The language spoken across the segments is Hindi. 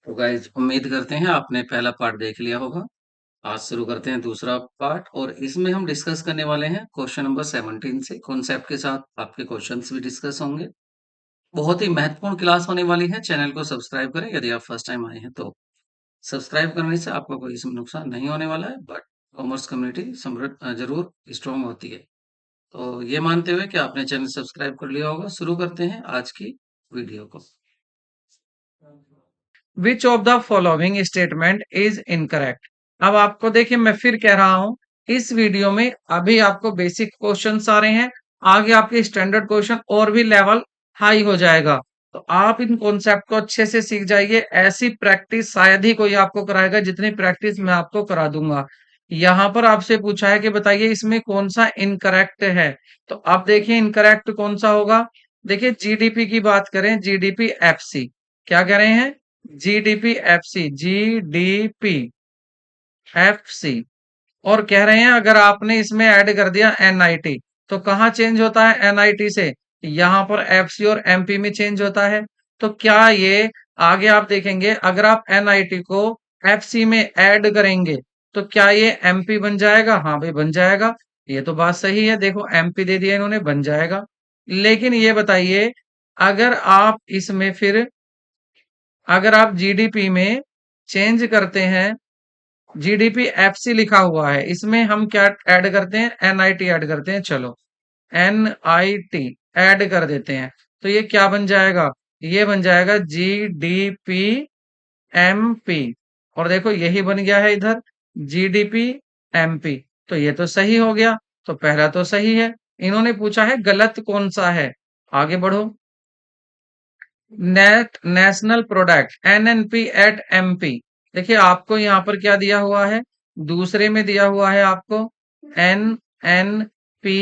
तो गाइज उम्मीद करते हैं आपने पहला पार्ट देख लिया होगा। आज शुरू करते हैं दूसरा पार्ट और इसमें हम डिस्कस करने वाले हैं क्वेश्चन नंबर 17 से कॉन्सेप्ट के साथ आपके क्वेश्चंस भी डिस्कस होंगे। बहुत ही महत्वपूर्ण क्लास होने वाली है। चैनल को सब्सक्राइब करें यदि आप फर्स्ट टाइम आए हैं तो। सब्सक्राइब करने से आपका कोई इसमें नुकसान नहीं होने वाला है, बट कॉमर्स कम्युनिटी समृद्ध जरूर स्ट्रॉन्ग होती है। तो ये मानते हुए कि आपने चैनल सब्सक्राइब कर लिया होगा, शुरू करते हैं आज की वीडियो को। Which of the following statement is incorrect. अब आपको देखिए, मैं फिर कह रहा हूं, इस वीडियो में अभी आपको बेसिक क्वेश्चंस आ रहे हैं। आगे आपके स्टैंडर्ड क्वेश्चन और भी लेवल हाई हो जाएगा। तो आप इन कॉन्सेप्ट को अच्छे से सीख जाइए। ऐसी प्रैक्टिस शायद ही कोई आपको कराएगा जितनी प्रैक्टिस मैं आपको करा दूंगा। यहां पर आपसे पूछा है कि बताइए इसमें कौन सा इनकरेक्ट है। तो आप देखिए इनकरेक्ट कौन सा होगा। देखिए जीडीपी की बात करें, जीडीपी एफसी क्या कह रहे हैं, जीडीपी एफसी, जीडीपी एफसी। और कह रहे हैं अगर आपने इसमें ऐड कर दिया एनआईटी तो कहाँ चेंज होता है, एनआईटी से यहां पर एफसी और एमपी में चेंज होता है। तो क्या ये आगे आप देखेंगे, अगर आप एनआईटी को एफसी में ऐड करेंगे तो क्या ये एमपी बन जाएगा। हाँ भाई बन जाएगा। ये तो बात सही है, देखो एमपी दे दिया इन्होंने, बन जाएगा। लेकिन ये बताइए, अगर आप इसमें फिर अगर आप जीडीपी में चेंज करते हैं, जीडीपी एफसी लिखा हुआ है, इसमें हम क्या ऐड करते हैं, एनआईटी ऐड करते हैं। चलो एनआईटी ऐड कर देते हैं तो ये क्या बन जाएगा, ये बन जाएगा जीडीपी एमपी। और देखो यही बन गया है इधर जीडीपी एमपी। तो ये तो सही हो गया। तो पहला तो सही है। इन्होंने पूछा है गलत कौन सा है। आगे बढ़ो। Net national product NNP at MP. देखिए आपको यहां पर क्या दिया हुआ है, दूसरे में दिया हुआ है आपको N N P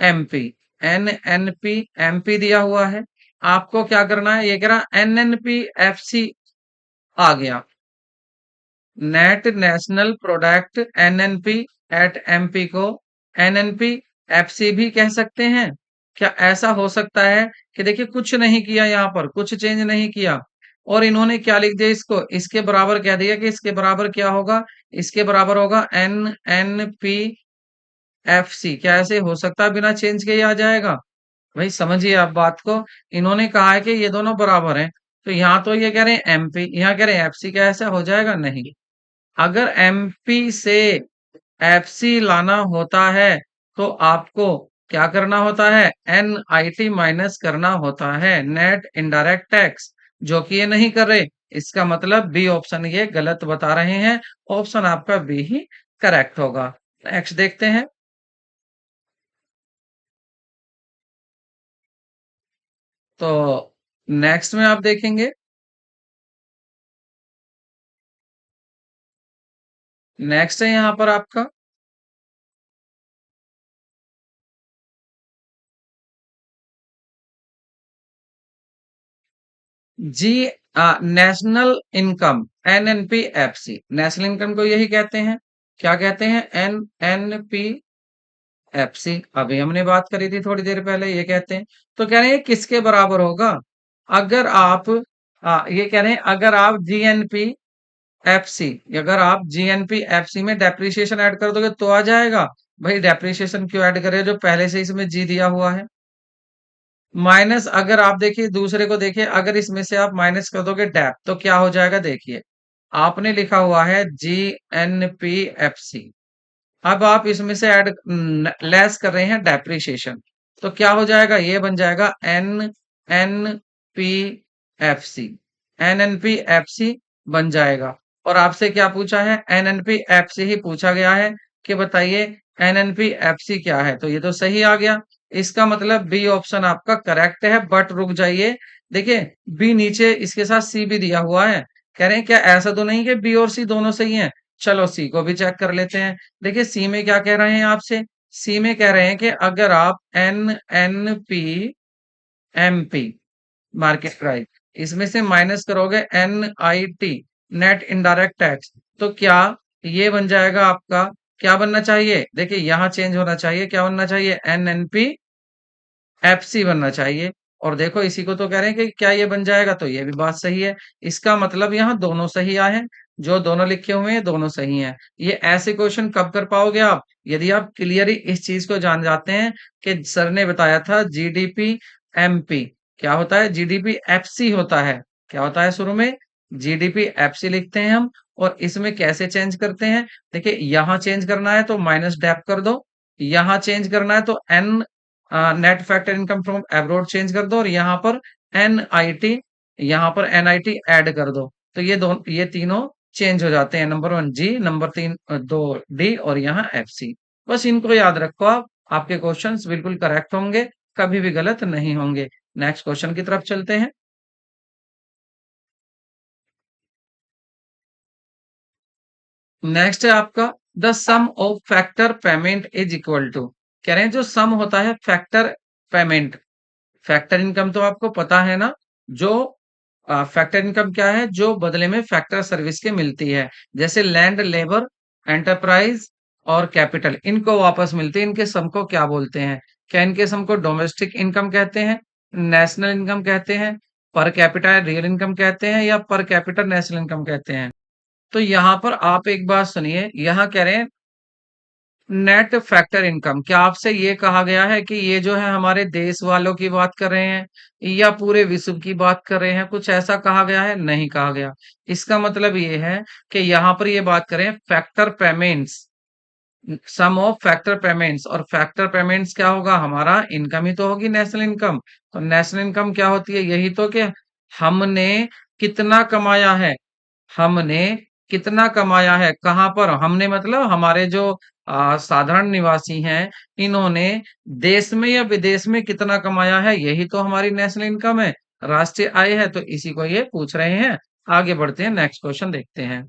MP, N N P MP दिया हुआ है। आपको क्या करना है, ये कह रहा N N P F C आ गया, net national product NNP at MP को एनएनपी एफसी भी कह सकते हैं। क्या ऐसा हो सकता है कि देखिए कुछ नहीं किया, यहां पर कुछ चेंज नहीं किया और इन्होंने क्या लिख दिया, इसको इसके बराबर कह दिया कि इसके बराबर क्या होगा, इसके बराबर होगा N N P F C. क्या ऐसे हो सकता है बिना चेंज के ही आ जाएगा। भाई समझिए आप बात को। इन्होंने कहा है कि ये दोनों बराबर हैं, तो यहाँ तो ये कह रहे हैं एमपी, यहाँ कह रहे हैं एफसी। क्या ऐसा हो जाएगा, नहीं। अगर एमपी से एफसी लाना होता है तो आपको क्या करना होता है, एनआईटी माइनस करना होता है, नेट इनडायरेक्ट टैक्स, जो कि ये नहीं कर रहे। इसका मतलब बी ऑप्शन ये गलत बता रहे हैं। ऑप्शन आपका बी ही करेक्ट होगा। नेक्स्ट देखते हैं। तो नेक्स्ट में आप देखेंगे, नेक्स्ट है यहां पर आपका जी national income NNP FC. National income को यही कहते हैं, क्या कहते हैं, एनएनपी एफसी। अभी हमने बात करी थी थोड़ी देर पहले, ये कहते हैं। तो कह रहे हैं किसके बराबर होगा, अगर आप ये कह रहे हैं अगर आप जीएनपी एफसी, अगर आप जीएनपी एफसी में डेप्रिसिएशन ऐड कर दोगे तो आ जाएगा। भाई डेप्रिसिएशन क्यों ऐड करे जो पहले से इसमें जी दिया हुआ है। माइनस अगर आप देखिए दूसरे को देखिए, अगर इसमें से आप माइनस कर दोगे डेप तो क्या हो जाएगा, देखिए आपने लिखा हुआ है जी एन पी एफ सी। अब आप इसमें से ऐड लेस कर रहे हैं डेप्रिसिएशन, तो क्या हो जाएगा, ये बन जाएगा N N P F C, N N P F C बन जाएगा। और आपसे क्या पूछा है, N N P F C ही पूछा गया है कि बताइए N N P F C क्या है। तो ये तो सही आ गया। इसका मतलब बी ऑप्शन आपका करेक्ट है। बट रुक जाइए, देखिए बी नीचे इसके साथ सी भी दिया हुआ है। कह रहे हैं क्या ऐसा तो नहीं कि बी और सी दोनों सही हैं। चलो सी को भी चेक कर लेते हैं। देखिए सी में क्या कह रहे हैं आपसे, सी में कह रहे हैं कि अगर आप N N P M P market price इसमें से माइनस करोगे N I T net indirect tax, तो क्या ये बन जाएगा आपका, क्या बनना चाहिए, देखिए यहां चेंज होना चाहिए, क्या बनना चाहिए, N N P F C बनना चाहिए। और देखो इसी को तो कह रहे हैं कि क्या ये बन जाएगा, तो ये भी बात सही है। इसका मतलब यहाँ दोनों सही आए हैं, जो दोनों लिखे हुए हैं दोनों सही हैं। ये ऐसे क्वेश्चन कब कर पाओगे आप, यदि आप क्लियरली इस चीज को जान जाते हैं कि सर ने बताया था जीडीपी एमपी क्या होता है, जीडीपी एफसी होता है। क्या होता है शुरू में, जीडीपी एफसी लिखते हैं हम। और इसमें कैसे चेंज करते हैं, देखिए यहाँ चेंज करना है तो माइनस डेप कर दो, यहाँ चेंज करना है तो N net factor income from abroad change कर दो, और यहाँ पर एनआईटी, यहाँ पर एनआईटी ऐड कर दो। तो ये तीनों चेंज हो जाते हैं, नंबर 1 जी, नंबर 3 2 डी, और यहाँ एफ सी। बस इनको याद रखो आप, आपके क्वेश्चंस बिल्कुल करेक्ट होंगे, कभी भी गलत नहीं होंगे। नेक्स्ट क्वेश्चन की तरफ चलते हैं। नेक्स्ट है आपका, the sum of factor payment is equal to. कह रहे हैं जो सम होता है फैक्टर पेमेंट, फैक्टर इनकम तो आपको पता है ना, जो फैक्टर इनकम क्या है, जो बदले में फैक्टर सर्विस के मिलती है। जैसे लैंड, लेबर, एंटरप्राइज और कैपिटल, इनको वापस मिलती है, इनके सम को क्या बोलते हैं? क्या इनके सम को डोमेस्टिक इनकम कहते हैं, नेशनल इनकम कहते हैं, पर कैपिटा रियल इनकम कहते हैं, या पर कैपिटा नेशनल इनकम कहते हैं? तो यहाँ पर आप एक बात सुनिए, यहाँ कह रहे हैं नेट फैक्टर इनकम। क्या आपसे ये कहा गया है कि ये जो है हमारे देश वालों की बात कर रहे हैं या पूरे विश्व की बात कर रहे हैं? कुछ ऐसा कहा गया है? नहीं कहा गया। इसका मतलब ये है कि यहाँ पर ये बात करें factor payments, sum of factor payments, और फैक्टर पेमेंट्स क्या होगा, हमारा इनकम ही तो होगी नेशनल इनकम। तो नेशनल इनकम क्या होती है, यही तो कि हमने कितना कमाया है, हमने कितना कमाया है, कहाँ पर हमने, मतलब हमारे जो साधारण निवासी हैं, इन्होंने देश में या विदेश में कितना कमाया है, यही तो हमारी नेशनल इनकम है, राष्ट्रीय आय है। तो इसी को ये पूछ रहे हैं। आगे बढ़ते हैं, नेक्स्ट क्वेश्चन देखते हैं।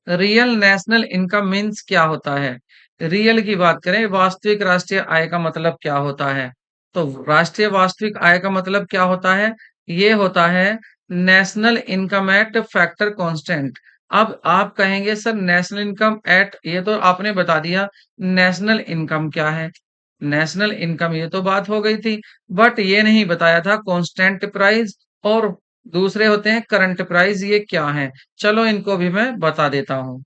रियल नेशनल इनकम मीन्स क्या होता है? रियल की बात करें, वास्तविक राष्ट्रीय आय का मतलब क्या होता है? तो राष्ट्रीय वास्तविक आय का मतलब क्या होता है? ये होता है national income eight factor constant. अब आप कहेंगे सर नेशनल इनकम एट, ये तो आपने बता दिया नेशनल इनकम क्या है, नेशनल इनकम ये तो बात हो गई थी, बट ये नहीं बताया था कांस्टेंट प्राइस और दूसरे होते हैं करंट प्राइस, ये क्या है? चलो इनको भी मैं बता देता हूँ।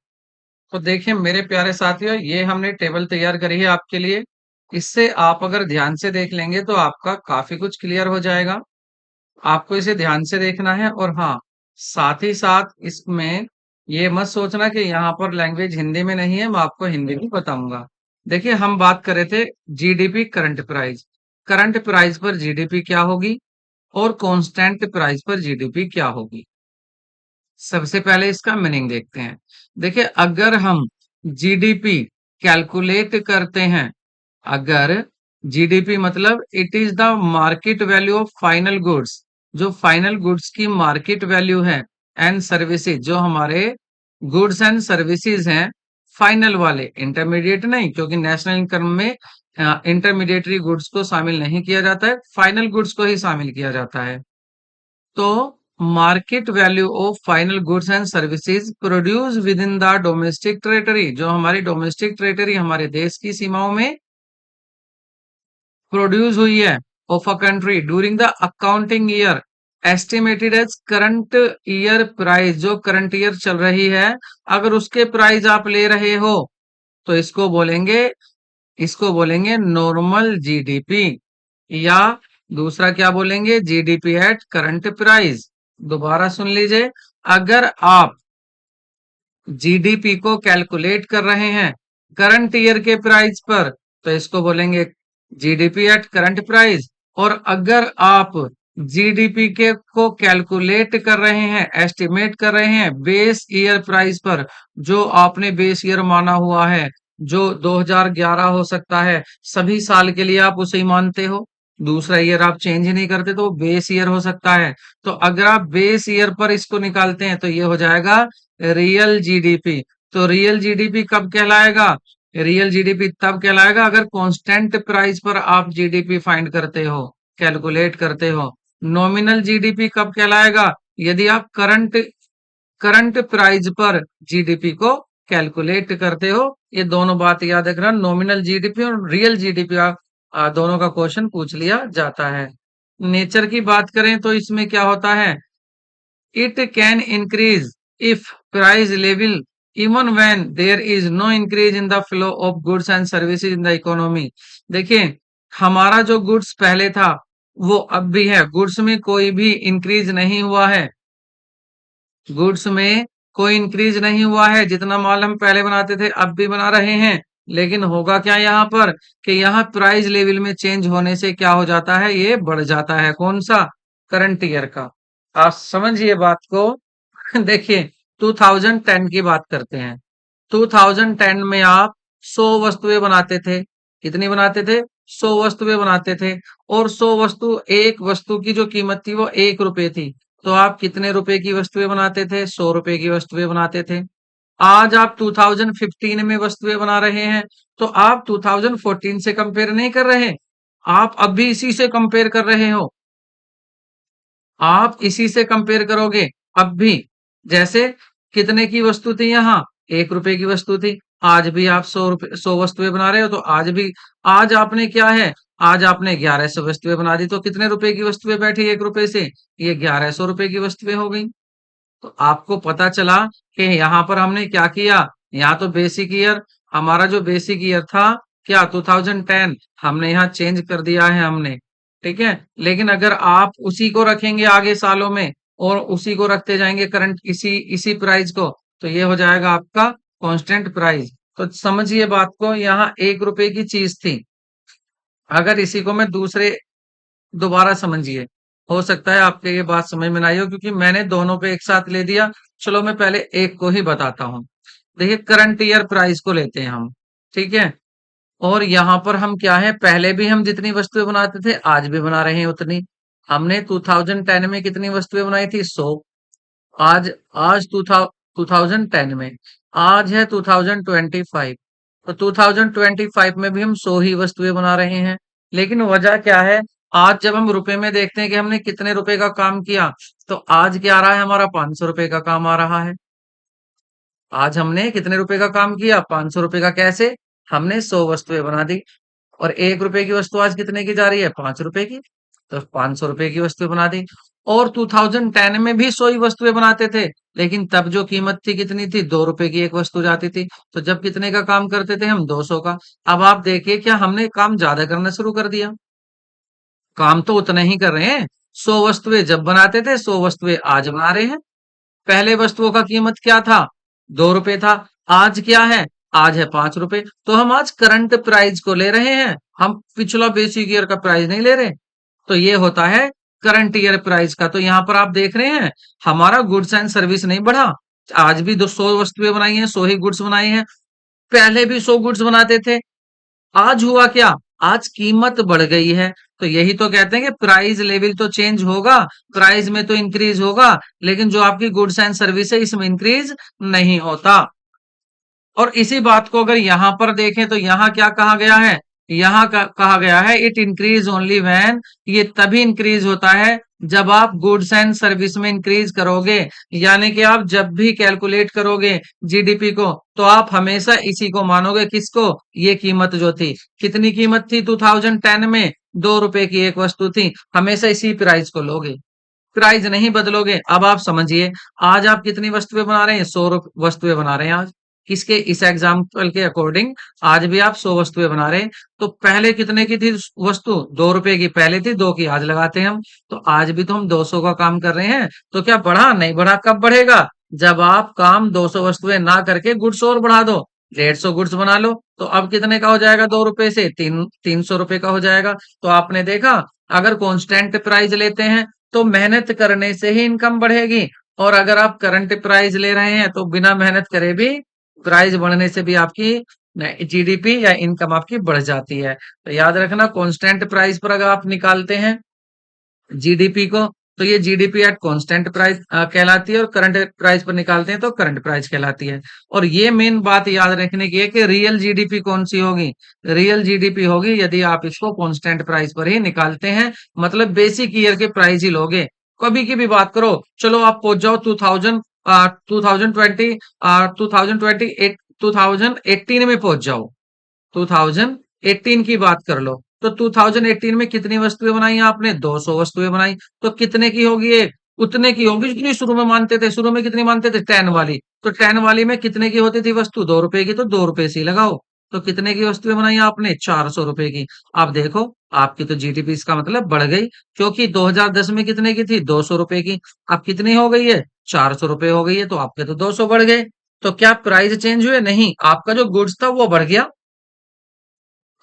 तो देखिए मेरे प्यारे साथियों, ये हमने टेबल तैयार करी है आपके लिए। इससे आप अगर ध्यान से देख लेंगे तो आपका काफी कुछ क्लियर हो जाएगा। आपको इसे ध्यान से देखना है, और हाँ, साथ ही साथ इसमें ये मत सोचना कि यहाँ पर लैंग्वेज हिंदी में नहीं है, मैं आपको हिंदी भी बताऊंगा। देखिए हम बात कर रहे थे जीडीपी करंट प्राइस पर जीडीपी क्या होगी, और कांस्टेंट प्राइस पर जीडीपी क्या होगी। सबसे पहले इसका मीनिंग देखते हैं। देखिए अगर हम जीडीपी कैलकुलेट करते हैं, अगर जीडीपी मतलब it is the market value of final goods, जो फाइनल गुड्स की मार्केट वैल्यू है, एंड सर्विसेज, जो हमारे गुड्स एंड सर्विसेज हैं, फाइनल वाले, इंटरमीडिएट नहीं, क्योंकि नेशनल इनकम में इंटरमीडिएटरी गुड्स को शामिल नहीं किया जाता है, फाइनल गुड्स को ही शामिल किया जाता है। तो market value of final goods and services produce with in the domestic territory, जो हमारी डोमेस्टिक टेरिटरी हमारे देश की सीमाओं में प्रोड्यूस हुई है, of a country during the accounting year estimated as current year price, जो करंट ईयर चल रही है, अगर उसके प्राइस आप ले रहे हो तो इसको बोलेंगे नॉर्मल जीडीपी, या दूसरा क्या बोलेंगे, जीडीपी एट करंट प्राइस। दोबारा सुन लीजिए, अगर आप जीडीपी को कैलकुलेट कर रहे हैं करंट ईयर के प्राइस पर, तो इसको बोलेंगे जीडीपी एट करंट प्राइस। और अगर आप जीडीपी के को कैलकुलेट कर रहे हैं, एस्टिमेट कर रहे हैं बेस ईयर प्राइस पर, जो आपने बेस ईयर माना हुआ है, जो 2011 हो सकता है, सभी साल के लिए आप उसे ही मानते हो, दूसरा ईयर आप चेंज ही नहीं करते, तो बेस ईयर हो सकता है। तो अगर आप बेस ईयर पर इसको निकालते हैं तो ये हो जाएगा रियल जीडीपी। तो रियल जीडीपी कब कहलाएगा, रियल जीडीपी तब कहलाएगा अगर कांस्टेंट प्राइस पर आप जीडीपी फाइंड करते हो, कैलकुलेट करते हो। नॉमिनल जीडीपी कब कहलाएगा, यदि आप करंट करंट प्राइस पर जीडीपी को कैलकुलेट करते हो। ये दोनों बात याद रखना, नॉमिनल जीडीपी और रियल जीडीपी दोनों का क्वेश्चन पूछ लिया जाता है। नेचर की बात करें तो इसमें क्या होता है, it can increase if price level even when there is no increase in the flow of goods and services in the economy. देखिए, हमारा जो गुड्स पहले था वो अब भी है, गुड्स में कोई भी इंक्रीज नहीं हुआ है, गुड्स में कोई इंक्रीज नहीं हुआ है, जितना माल हम पहले बनाते थे अब भी बना रहे हैं। लेकिन होगा क्या यहाँ पर कि यहाँ प्राइस लेवल में चेंज होने से क्या हो जाता है, ये बढ़ जाता है, कौन सा, करंट ईयर का। आप समझिए बात को। देखिए, 2010 की बात करते हैं। 2010 में आप 100 वस्तुएं बनाते थे। कितनी बनाते थे? 100 वस्तुएं बनाते थे। और 100 वस्तु, एक वस्तु की जो कीमत थी वो 1 रुपए थी। तो आप कितने रुपए की वस्तुएं बनाते थे? 100 रुपए की वस्तुएं बनाते थे। आज आप 2015 में वस्तुएं बना रहे हैं, तो आप 2014 से कंपेयर नहीं कर रहे, आप अभी इसी से कंपेयर कर रहे हो। आप इसी से कंपेयर करोगे अब भी। जैसे कितने की वस्तु थी यहाँ, 1 रुपए की वस्तु थी। आज भी आप 100 वस्तुएं बना रहे हो, तो आज भी, आज आपने क्या है, आज आपने 1100 वस्तुएं बना दी, तो कितने रुपए की वस्तुएं बैठी 1 रुपए से, ये 1100 रुपए की वस्तुएं हो गई। तो आपको पता चला कि यहाँ पर हमने क्या किया, यहाँ तो बेसिक ईयर, हमारा जो बेसिक ईयर था क्या, 2010, हमने यहाँ चेंज कर दिया है हमने। ठीक है, लेकिन अगर आप उसी को रखेंगे आगे सालों में और उसी को रखते जाएंगे करंट, इसी इसी प्राइस को, तो ये हो जाएगा आपका कांस्टेंट प्राइस। तो समझिए बात को, यहाँ 1 रुपए की चीज थी, अगर इसी को मैं दूसरे, दोबारा समझिए, हो सकता है आपके ये बात समझ में ना आई हो क्योंकि मैंने दोनों पे एक साथ ले दिया। चलो मैं पहले एक को ही बताता हूँ। देखिए, करंट ईयर प्राइस को लेते हैं हम, ठीक है, और यहाँ पर हम क्या है, पहले भी हम जितनी वस्तुएं बनाते थे आज भी बना रहे हैं उतनी। हमने 2010 में कितनी वस्तुएं बनाई थी, 100। आज आज 2010 में, आज है 2025, तो 2025 में भी हम 100 ही वस्तुएं बना रहे हैं। लेकिन वजह क्या है, आज जब हम रुपए में देखते हैं कि हमने कितने रुपए का काम किया, तो आज क्या आ रहा है, हमारा 500 रुपए का काम आ रहा है। आज हमने कितने रुपए का काम किया, 500 रुपए का। कैसे? हमने 100 वस्तुएं बना दी, और 1 रुपए की वस्तु आज कितने की जा रही है, 5 रुपए की। तो 500 रुपए की वस्तु बना दी। और 2010 में भी 100 ही वस्तुएं बनाते थे, लेकिन तब जो कीमत थी कितनी थी, 2 रुपए की एक वस्तु जाती थी। तो जब कितने का काम करते थे हम, 200 का। अब आप देखिए, क्या हमने काम ज्यादा करना शुरू कर दिया, काम तो उतना ही कर रहे हैं। 100 वस्तुएं जब बनाते थे, 100 वस्तुएं आज बना रहे हैं। पहले वस्तुओं का कीमत क्या था, 2 रुपए था। आज क्या है, आज है 5 रुपए। तो हम आज करंट प्राइस को ले रहे हैं, हम पिछला बेसिक ईयर का प्राइस नहीं ले रहे। तो ये होता है करंट ईयर प्राइस का। तो यहाँ पर आप देख रहे हैं, हमारा गुड्स एंड सर्विस नहीं बढ़ा। आज भी 200 वस्तुएं बनाई हैं, 100 ही गुड्स बनाई हैं। पहले भी 100 गुड्स बनाते थे। आज हुआ क्या, आज कीमत बढ़ गई है। तो यही तो कहते हैं कि प्राइस लेवल तो चेंज होगा, प्राइस में तो इंक्रीज होगा, लेकिन जो आपकी गुड्स एंड सर्विस है इसमें इंक्रीज नहीं होता। और इसी बात को अगर यहां पर देखें तो यहां क्या कहा गया है, यहां कहा गया है इट इंक्रीज ओनली व्हेन, ये तभी इंक्रीज होता है जब आप गुड्स एंड सर्विस में इंक्रीज करोगे। यानी कि आप जब भी कैलकुलेट करोगे जीडीपी को, तो आप हमेशा इसी को मानोगे, किसको, ये कीमत जो थी, कितनी कीमत थी 2010 में, 2 रुपए की एक वस्तु थी, हमेशा इसी प्राइस को लोगे, प्राइस नहीं बदलोगे। अब आप समझिए, आज आप कितनी वस्तुएं बना रहे हैं, 100 वस्तुएं बना रहे हैं आज। किसके, इस एग्जाम्पल के अकॉर्डिंग आज भी आप 100 वस्तुएं बना रहे हैं। तो पहले कितने की थी वस्तु, 2 रुपए की पहले थी, 2 की आज लगाते हैं हम। तो आज भी तो हम 200 का काम कर रहे हैं। तो क्या बढ़ा, नहीं बढ़ा, कब बढ़ेगा, जब आप काम 200 वस्तुएं ना करके गुड्स और बढ़ा दो, 150 गुड्स बना लो। तो अब कितने का हो जाएगा, 2 रुपए से 300 रुपए का हो जाएगा। तो आपने देखा, अगर कांस्टेंट प्राइस लेते हैं तो मेहनत करने से ही इनकम बढ़ेगी, और अगर आप करंट प्राइस ले रहे हैं तो बिना मेहनत करे भी प्राइस बढ़ने से भी आपकी जीडीपी या इनकम आपकी बढ़ जाती है। तो याद रखना, कांस्टेंट प्राइस पर अगर आप निकालते हैं जीडीपी को, तो ये जीडीपी एट कांस्टेंट प्राइस कहलाती है, और करंट प्राइस पर निकालते हैं तो करंट प्राइस कहलाती है। और ये मेन बात याद रखने की है कि रियल जीडीपी कौन सी होगी, रियल जीडीपी होगी यदि आप इसको कांस्टेंट प्राइस पर ही निकालते हैं, मतलब बेसिक ईयर के प्राइस ही लोगे। कभी की भी बात करो, चलो आप पहुंच जाओ 2020, 2020 2018 में पहुंच जाओ, 2018 की बात कर लो, तो 2018 में कितनी वस्तुएं बनाई आपने? 200 वस्तुएं बनाई। तो कितने की होगी ये? उतने की होगी जितनी शुरू में मानते थे। शुरू में कितनी मानते थे? 10 वाली। तो 10 वाली में कितने की होती थी वस्तु? 2 रुपए की। तो 2 रुपए से ही लगाओ। तो कितने की वस्तुएं बनाई आपने? 400 रुपए की। आप देखो, आपकी तो जीडीपी इसका मतलब बढ़ गई, क्योंकि 2010 में कितने की थी? 200 रुपए की। अब कितनी हो गई है? 400 रुपए हो गई है। तो आपके तो 200 बढ़ गए। तो क्या प्राइस चेंज हुए? नहीं, आपका जो गुड्स था वो बढ़ गया।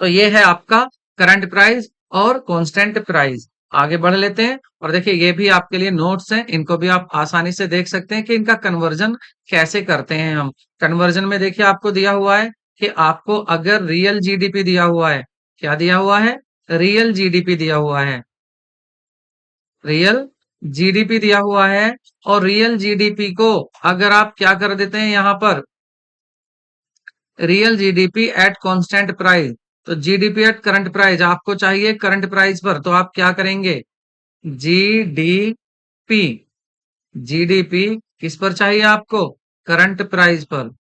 तो ये है आपका करंट प्राइस और कांस्टेंट प्राइस। आगे बढ़ लेते हैं, और देखिए ये भी आपके लिए नोट्स हैं, इनको भी आप आसानी से देख सकते हैं कि इनका कन्वर्जन कैसे करते हैं हम। कन्वर्जन में देखिए आपको दिया हुआ है कि आपको अगर रियल जीडीपी दिया हुआ है, क्या दिया हुआ है? रियल जीडीपी दिया हुआ है। रियल जीडीपी दिया हुआ है, और रियल जीडीपी को अगर आप क्या कर देते हैं यहां पर, real GDP at constant price, तो जीडीपी एट करंट प्राइस आपको चाहिए करंट प्राइस पर, तो आप क्या करेंगे? जीडीपी, जीडीपी किस पर चाहिए आपको? करंट प्राइस पर।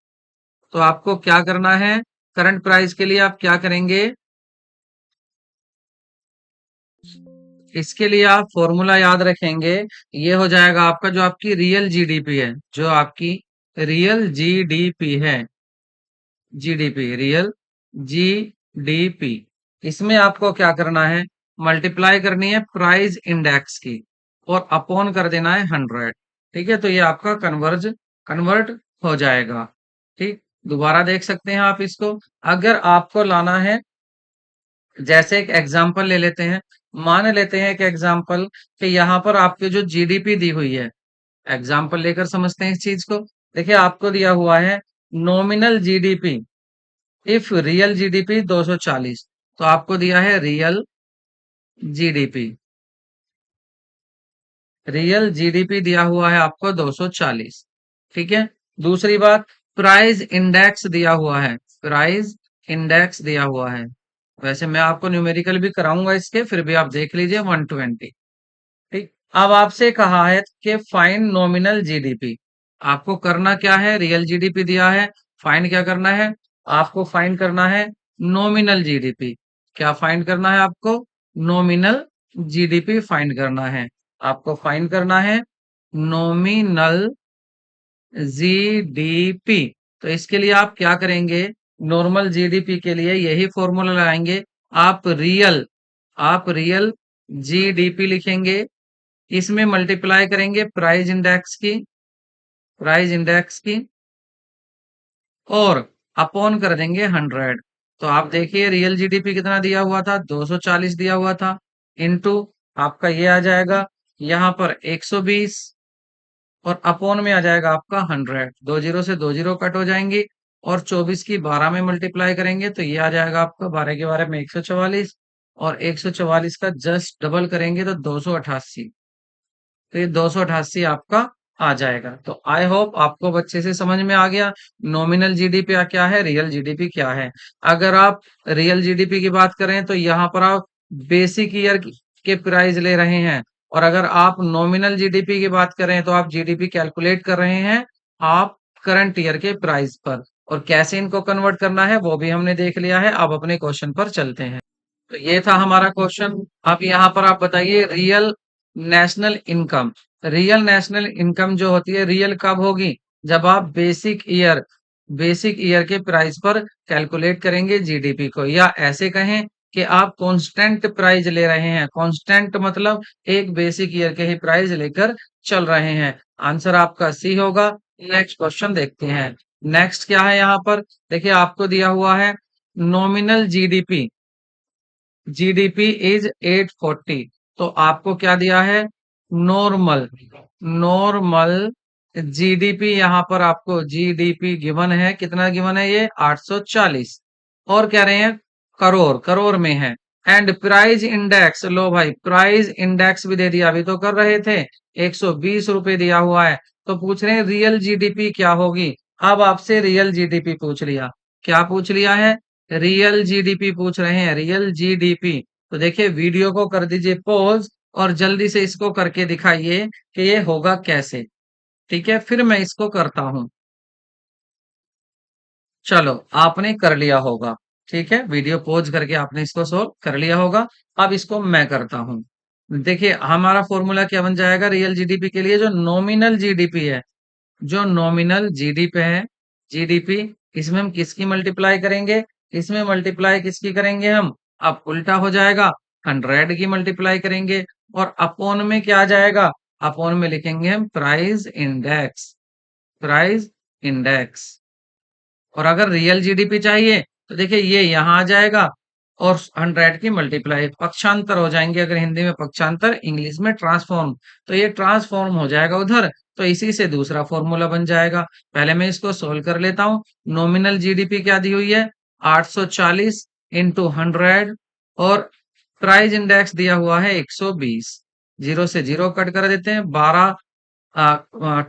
तो आपको क्या करना है? करंट प्राइस के लिए आप क्या करेंगे? इसके लिए आप फॉर्मूला याद रखेंगे। ये हो जाएगा आपका, जो आपकी रियल जीडीपी है, जो आपकी रियल जीडीपी है, जीडीपी, रियल जीडीपी, इसमें आपको क्या करना है? मल्टीप्लाई करनी है प्राइस इंडेक्स की, और अपॉन कर देना है 100। ठीक है, तो ये आपका कन्वर्ट हो जाएगा। ठीक, दोबारा देख सकते हैं आप इसको। अगर आपको लाना है, जैसे एक एग्जाम्पल ले लेते हैं, मान लेते हैं कि एग्जाम्पल कि यहाँ पर आपकी जो जीडीपी दी हुई है, एग्जाम्पल लेकर समझते हैं इस चीज को। देखिए आपको दिया हुआ है nominal GDP if real GDP 240, तो आपको दिया है जीडीपी रियल जीडीपी दिया हुआ है आपको 240। ठीक है, दूसरी बात, प्राइस इंडेक्स दिया हुआ है, प्राइस इंडेक्स दिया हुआ है। वैसे मैं आपको न्यूमेरिकल भी कराऊंगा इसके, फिर भी आप देख लीजिए 120। ठीक, अब आपसे कहा है कि फाइंड नॉमिनल जीडीपी। आपको करना क्या है? रियल जीडीपी दिया है, फाइंड क्या करना है? आपको फाइंड करना है नॉमिनल जीडीपी। क्या फाइंड करना है आपको? नॉमिनल जीडीपी फाइंड करना है। आपको फाइंड करना है नॉमिनल जीडीपी। तो इसके लिए आप क्या करेंगे? नॉर्मल जीडीपी के लिए यही फॉर्मूला लगाएंगे। आप रियल जीडीपी लिखेंगे, इसमें मल्टीप्लाई करेंगे प्राइस इंडेक्स की, और अपॉन कर देंगे 100। तो आप देखिए रियल जीडीपी कितना दिया हुआ था? 240 दिया हुआ था, इनटू आपका ये आ जाएगा यहाँ पर 120, और अपॉन में आ जाएगा आपका 100। दो जीरो से दो जीरो कट हो जाएंगी, और 24 की 12 में मल्टीप्लाई करेंगे तो ये आ जाएगा आपका 12 के 12 में 144, और 144 का जस्ट डबल करेंगे तो 288। तो ये 288 आपका आ जाएगा। तो आई होप आपको बच्चे से समझ में आ गया नॉमिनल जीडीपी क्या है, रियल जीडीपी क्या है। अगर आप रियल जीडीपी की बात करें तो यहाँ पर आप बेसिक ईयर के प्राइस ले रहे हैं, और अगर आप नॉमिनल जीडीपी की बात करें तो आप जीडीपी कैलकुलेट कर रहे हैं आप करंट ईयर के प्राइस पर। और कैसे इनको कन्वर्ट करना है वो भी हमने देख लिया है। अब अपने क्वेश्चन पर चलते हैं। तो ये था हमारा क्वेश्चन। अब यहाँ पर आप बताइए real national income. Real national income जो होती है, रियल कब होगी? जब आप बेसिक ईयर के प्राइस पर कैलकुलेट करेंगे जीडीपी को, या ऐसे कहें कि आप कांस्टेंट प्राइस ले रहे हैं। कांस्टेंट मतलब एक बेसिक ईयर के ही प्राइस लेकर चल रहे हैं। आंसर आपका सी होगा। नेक्स्ट क्वेश्चन देखते हैं। नेक्स्ट क्या है यहाँ पर? देखिए आपको दिया हुआ है नॉमिनल जीडीपी, जीडीपी इज 840। तो आपको क्या दिया है? नॉर्मल नॉर्मल जीडीपी, यहाँ पर आपको जीडीपी गिवन है, कितना गिवन है? ये 840। और कह रहे हैं करोड़, करोड़ में है। एंड प्राइस इंडेक्स, लो भाई प्राइस इंडेक्स भी दे दिया, अभी तो कर रहे थे 120 रुपए दिया हुआ है। तो पूछ रहे हैं रियल जीडीपी क्या होगी। अब आपसे रियल जीडीपी पूछ लिया। क्या पूछ लिया है? रियल जीडीपी पूछ रहे हैं, रियल जीडीपी। तो देखिए वीडियो को कर दीजिए पॉज, और जल्दी से इसको करके दिखाइए कि ये होगा कैसे। ठीक है, फिर मैं इसको करता हूं। चलो आपने कर लिया होगा। ठीक है, वीडियो पॉज करके आपने इसको सोल्व कर लिया होगा। अब इसको मैं करता हूं। देखिए हमारा फॉर्मूला क्या बन जाएगा रियल जीडीपी के लिए, जो नॉमिनल जीडीपी है, जो नॉमिनल जीडीपी है, जीडीपी, इसमें हम किसकी मल्टीप्लाई करेंगे, इसमें मल्टीप्लाई किसकी करेंगे हम, अब उल्टा हो जाएगा, 100 की मल्टीप्लाई करेंगे, और अपॉन में क्या आ जाएगा, अपॉन में लिखेंगे हम प्राइस इंडेक्स, प्राइस इंडेक्स। और अगर रियल जीडीपी चाहिए तो देखिए ये यहाँ आ जाएगा, और 100 की मल्टीप्लाई, पक्षांतर हो जाएंगे, अगर हिंदी में पक्षांतर, इंग्लिश में ट्रांसफॉर्म, तो ये ट्रांसफॉर्म हो जाएगा उधर, तो इसी से दूसरा फॉर्मूला बन जाएगा। पहले मैं इसको सोल्व कर लेता हूँ। नॉमिनल जीडीपी क्या दी हुई है, 840 इंटू 100, और प्राइस इंडेक्स दिया हुआ है 120, जीरो से जीरो कट कर देते हैं, 12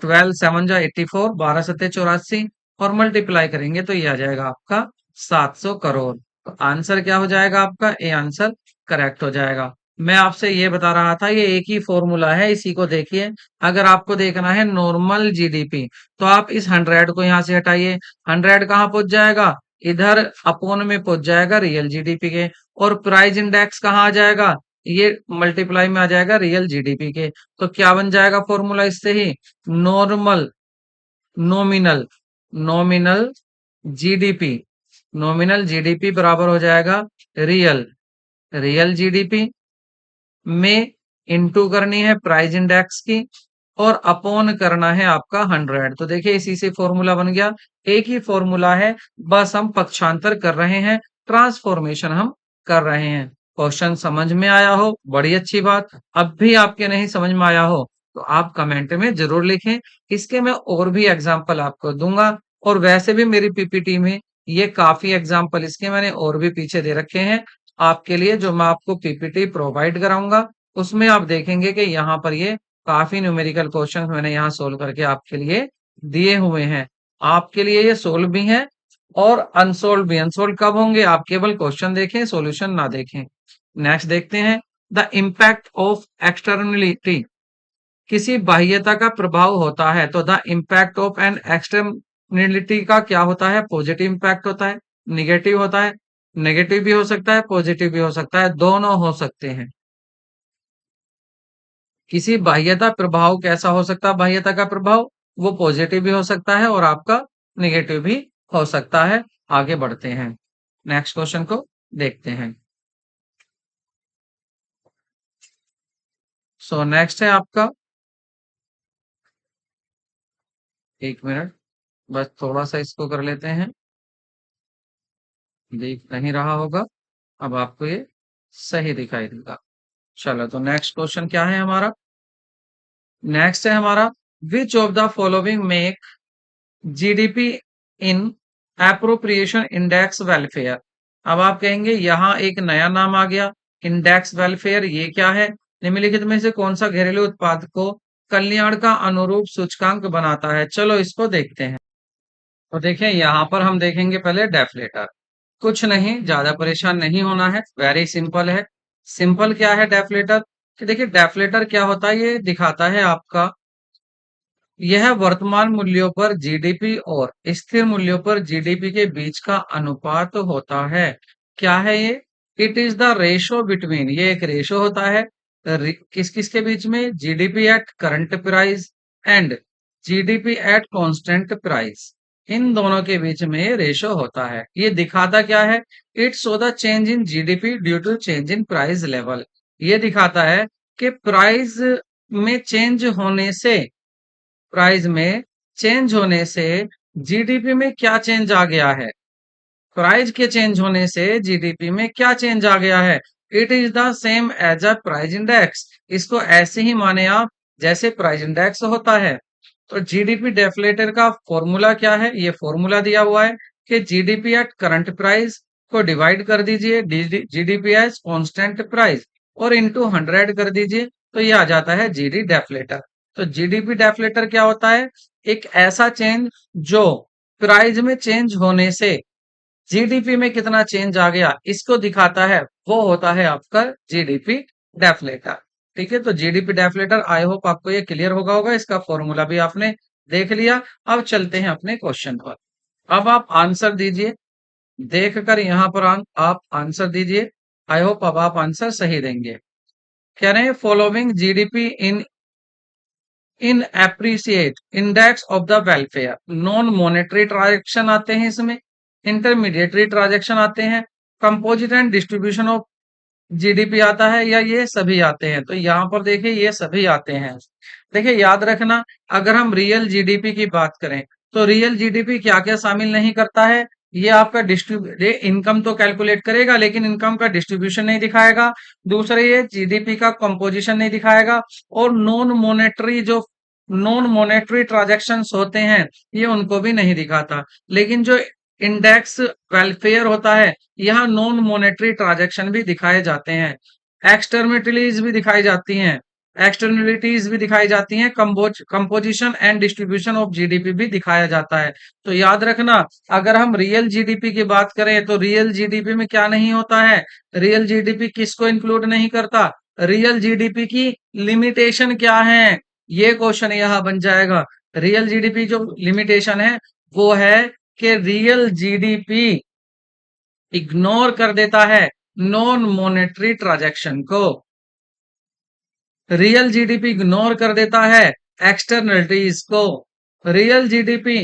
12 7 जा 84, 12 सत्ते 84, और मल्टीप्लाई करेंगे तो ये आ जाएगा आपका 700 करोड़। तो आंसर क्या हो जाएगा आपका, ए आंसर करेक्ट हो जाएगा। मैं आपसे ये बता रहा था, ये एक ही फॉर्मूला है, इसी को देखिए। अगर आपको देखना है नॉर्मल जीडीपी, तो आप इस 100 को यहां से हटाइए, 100 कहाँ पहुंच जाएगा, इधर अपोन में पहुंच जाएगा रियल जीडीपी के, और प्राइस इंडेक्स कहाँ आ जाएगा, ये मल्टीप्लाई में आ जाएगा रियल जीडीपी के। तो क्या बन जाएगा फॉर्मूला इससे ही, normal, nominal, nominal GDP, nominal GDP बराबर हो जाएगा रियल, रियल जीडीपी में इंटू करनी है प्राइस इंडेक्स की, और अपॉन करना है आपका 100। तो देखिए इसी से फॉर्मूला बन गया, एक ही फॉर्मूला है, बस हम पक्षांतर कर रहे हैं, ट्रांसफॉर्मेशन हम कर रहे हैं। क्वेश्चन समझ में आया हो, बड़ी अच्छी बात। अब भी आपके नहीं समझ में आया हो तो आप कमेंट में जरूर लिखें, इसके मैं और भी एग्जाम्पल आपको दूंगा। और वैसे भी मेरी पीपीटी में ये काफी एग्जाम्पल इसके मैंने और भी पीछे दे रखे हैं आपके लिए, जो मैं आपको पीपीटी प्रोवाइड कराऊंगा, उसमें आप देखेंगे कि यहाँ पर ये काफी न्यूमेरिकल क्वेश्चन मैंने यहाँ सोल्व करके आपके लिए दिए हुए हैं। आपके लिए ये सोल्व भी हैं और अनसोल्व भी। अनसोल्व कब होंगे, आप केवल क्वेश्चन देखें, सॉल्यूशन ना देखें। नेक्स्ट देखते हैं, द इम्पैक्ट ऑफ एक्सटर्नलिटी, किसी बाह्यता का प्रभाव होता है, तो the impact of an externality का क्या होता है, पॉजिटिव इम्पैक्ट होता है, निगेटिव होता है, नेगेटिव भी हो सकता है, पॉजिटिव भी हो सकता है, दोनों हो सकते हैं। किसी बाह्यता प्रभाव कैसा हो सकता है, बाह्यता का प्रभाव वो पॉजिटिव भी हो सकता है और आपका निगेटिव भी हो सकता है। आगे बढ़ते हैं, नेक्स्ट क्वेश्चन को देखते हैं। सो नेक्स्ट है आपका, एक मिनट, बस थोड़ा सा इसको कर लेते हैं, दिख नहीं रहा होगा, अब आपको ये सही दिखाई देगा। चलो तो नेक्स्ट क्वेश्चन क्या है हमारा, नेक्स्ट है हमारा, which of the following make GDP in appropriation index welfare. अब आप कहेंगे यहाँ एक नया नाम आ गया, इंडेक्स वेलफेयर, ये क्या है, निम्नलिखित में से कौन सा घरेलू उत्पाद को कल्याण का अनुरूप सूचकांक बनाता है। चलो इसको देखते हैं। तो देखिए यहाँ पर हम देखेंगे पहले डेफलेटर, कुछ नहीं, ज्यादा परेशान नहीं होना है, वेरी सिंपल है। सिंपल क्या है डेफलेटर, कि देखिए डेफलेटर क्या होता है, ये दिखाता है आपका, यह वर्तमान मूल्यों पर जीडीपी और स्थिर मूल्यों पर जीडीपी के बीच का अनुपात होता है। क्या है ये, it is the ratio between, ये एक रेशो होता है, किस किस के बीच में, GDP at current price and GDP at constant price, इन दोनों के बीच में ये रेशो होता है। ये दिखाता क्या है, it show the change in GDP due to change in price level, ये दिखाता है कि प्राइस में चेंज होने से, प्राइस में चेंज होने से जीडीपी में क्या चेंज आ गया है, प्राइस के चेंज होने से जीडीपी में क्या चेंज आ गया है। It is the same as a price index, इसको ऐसे ही माने आप जैसे प्राइस इंडेक्स होता है। तो जीडीपी डेफलेटर का फॉर्मूला क्या है, ये फॉर्मूला दिया हुआ है कि जीडीपी एट करंट प्राइस को डिवाइड कर दीजिए जीडीपी एज कांस्टेंट प्राइस और इनटू 100 कर दीजिए, तो ये आ जाता है जीडी डेफलेटर। तो जीडीपी डेफलेटर क्या होता है, एक ऐसा चेंज जो प्राइस में चेंज होने से जीडीपी में कितना चेंज आ गया, इसको दिखाता है, वो होता है आपका जीडीपी डेफलेटर। ठीक है, तो जीडीपी डेफलेटर, आई होप आपको ये क्लियर होगा, इसका फॉर्मूला भी आपने देख लिया। अब चलते हैं अपने क्वेश्चन पर, अब आप आंसर दीजिए। देखकर यहाँ पर आप आंसर दीजिए। आई होप अब आप आंसर सही देंगे। कह रहे हैं following GDP in appreciate index of the welfare. Non monetary transaction आते हैं इसमें, इंटरमीडिएटरी ट्रांजेक्शन आते हैं, composite and distribution of GDP आता है, या ये सभी आते हैं? तो यहाँ पर देखिए ये सभी आते हैं। देखिए याद रखना, अगर हम रियल जीडीपी की बात करें तो रियल जीडीपी क्या क्या शामिल नहीं करता है? ये आपका ये इनकम तो कैलकुलेट करेगा लेकिन इनकम का डिस्ट्रीब्यूशन नहीं दिखाएगा। दूसरा ये जीडीपी का कंपोजिशन नहीं दिखाएगा। और नॉन मॉनेटरी ट्रांजैक्शंस होते हैं ये उनको भी नहीं दिखाता। लेकिन जो इंडेक्स वेलफेयर होता है यहाँ नॉन मॉनेटरी ट्रांजैक्शन भी दिखाए जाते हैं, एक्सटर्मिटीज भी दिखाई जाती हैं, एक्सटर्नलिटीज भी दिखाई जाती हैं, composition and distribution of GDP भी दिखाया जाता है। तो याद रखना, अगर हम रियल जीडीपी की बात करें तो रियल जीडीपी में क्या नहीं होता है? रियल जीडीपी किसको इंक्लूड नहीं करता? रियल जीडीपी की लिमिटेशन क्या है? ये क्वेश्चन यहाँ बन जाएगा। रियल जीडीपी जो लिमिटेशन है वो है कि रियल जीडीपी इग्नोर कर देता है नॉन मॉनेटरी ट्रांजैक्शन को, रियल जीडीपी इग्नोर कर देता है एक्सटर्नलिटीज को, रियल जीडीपी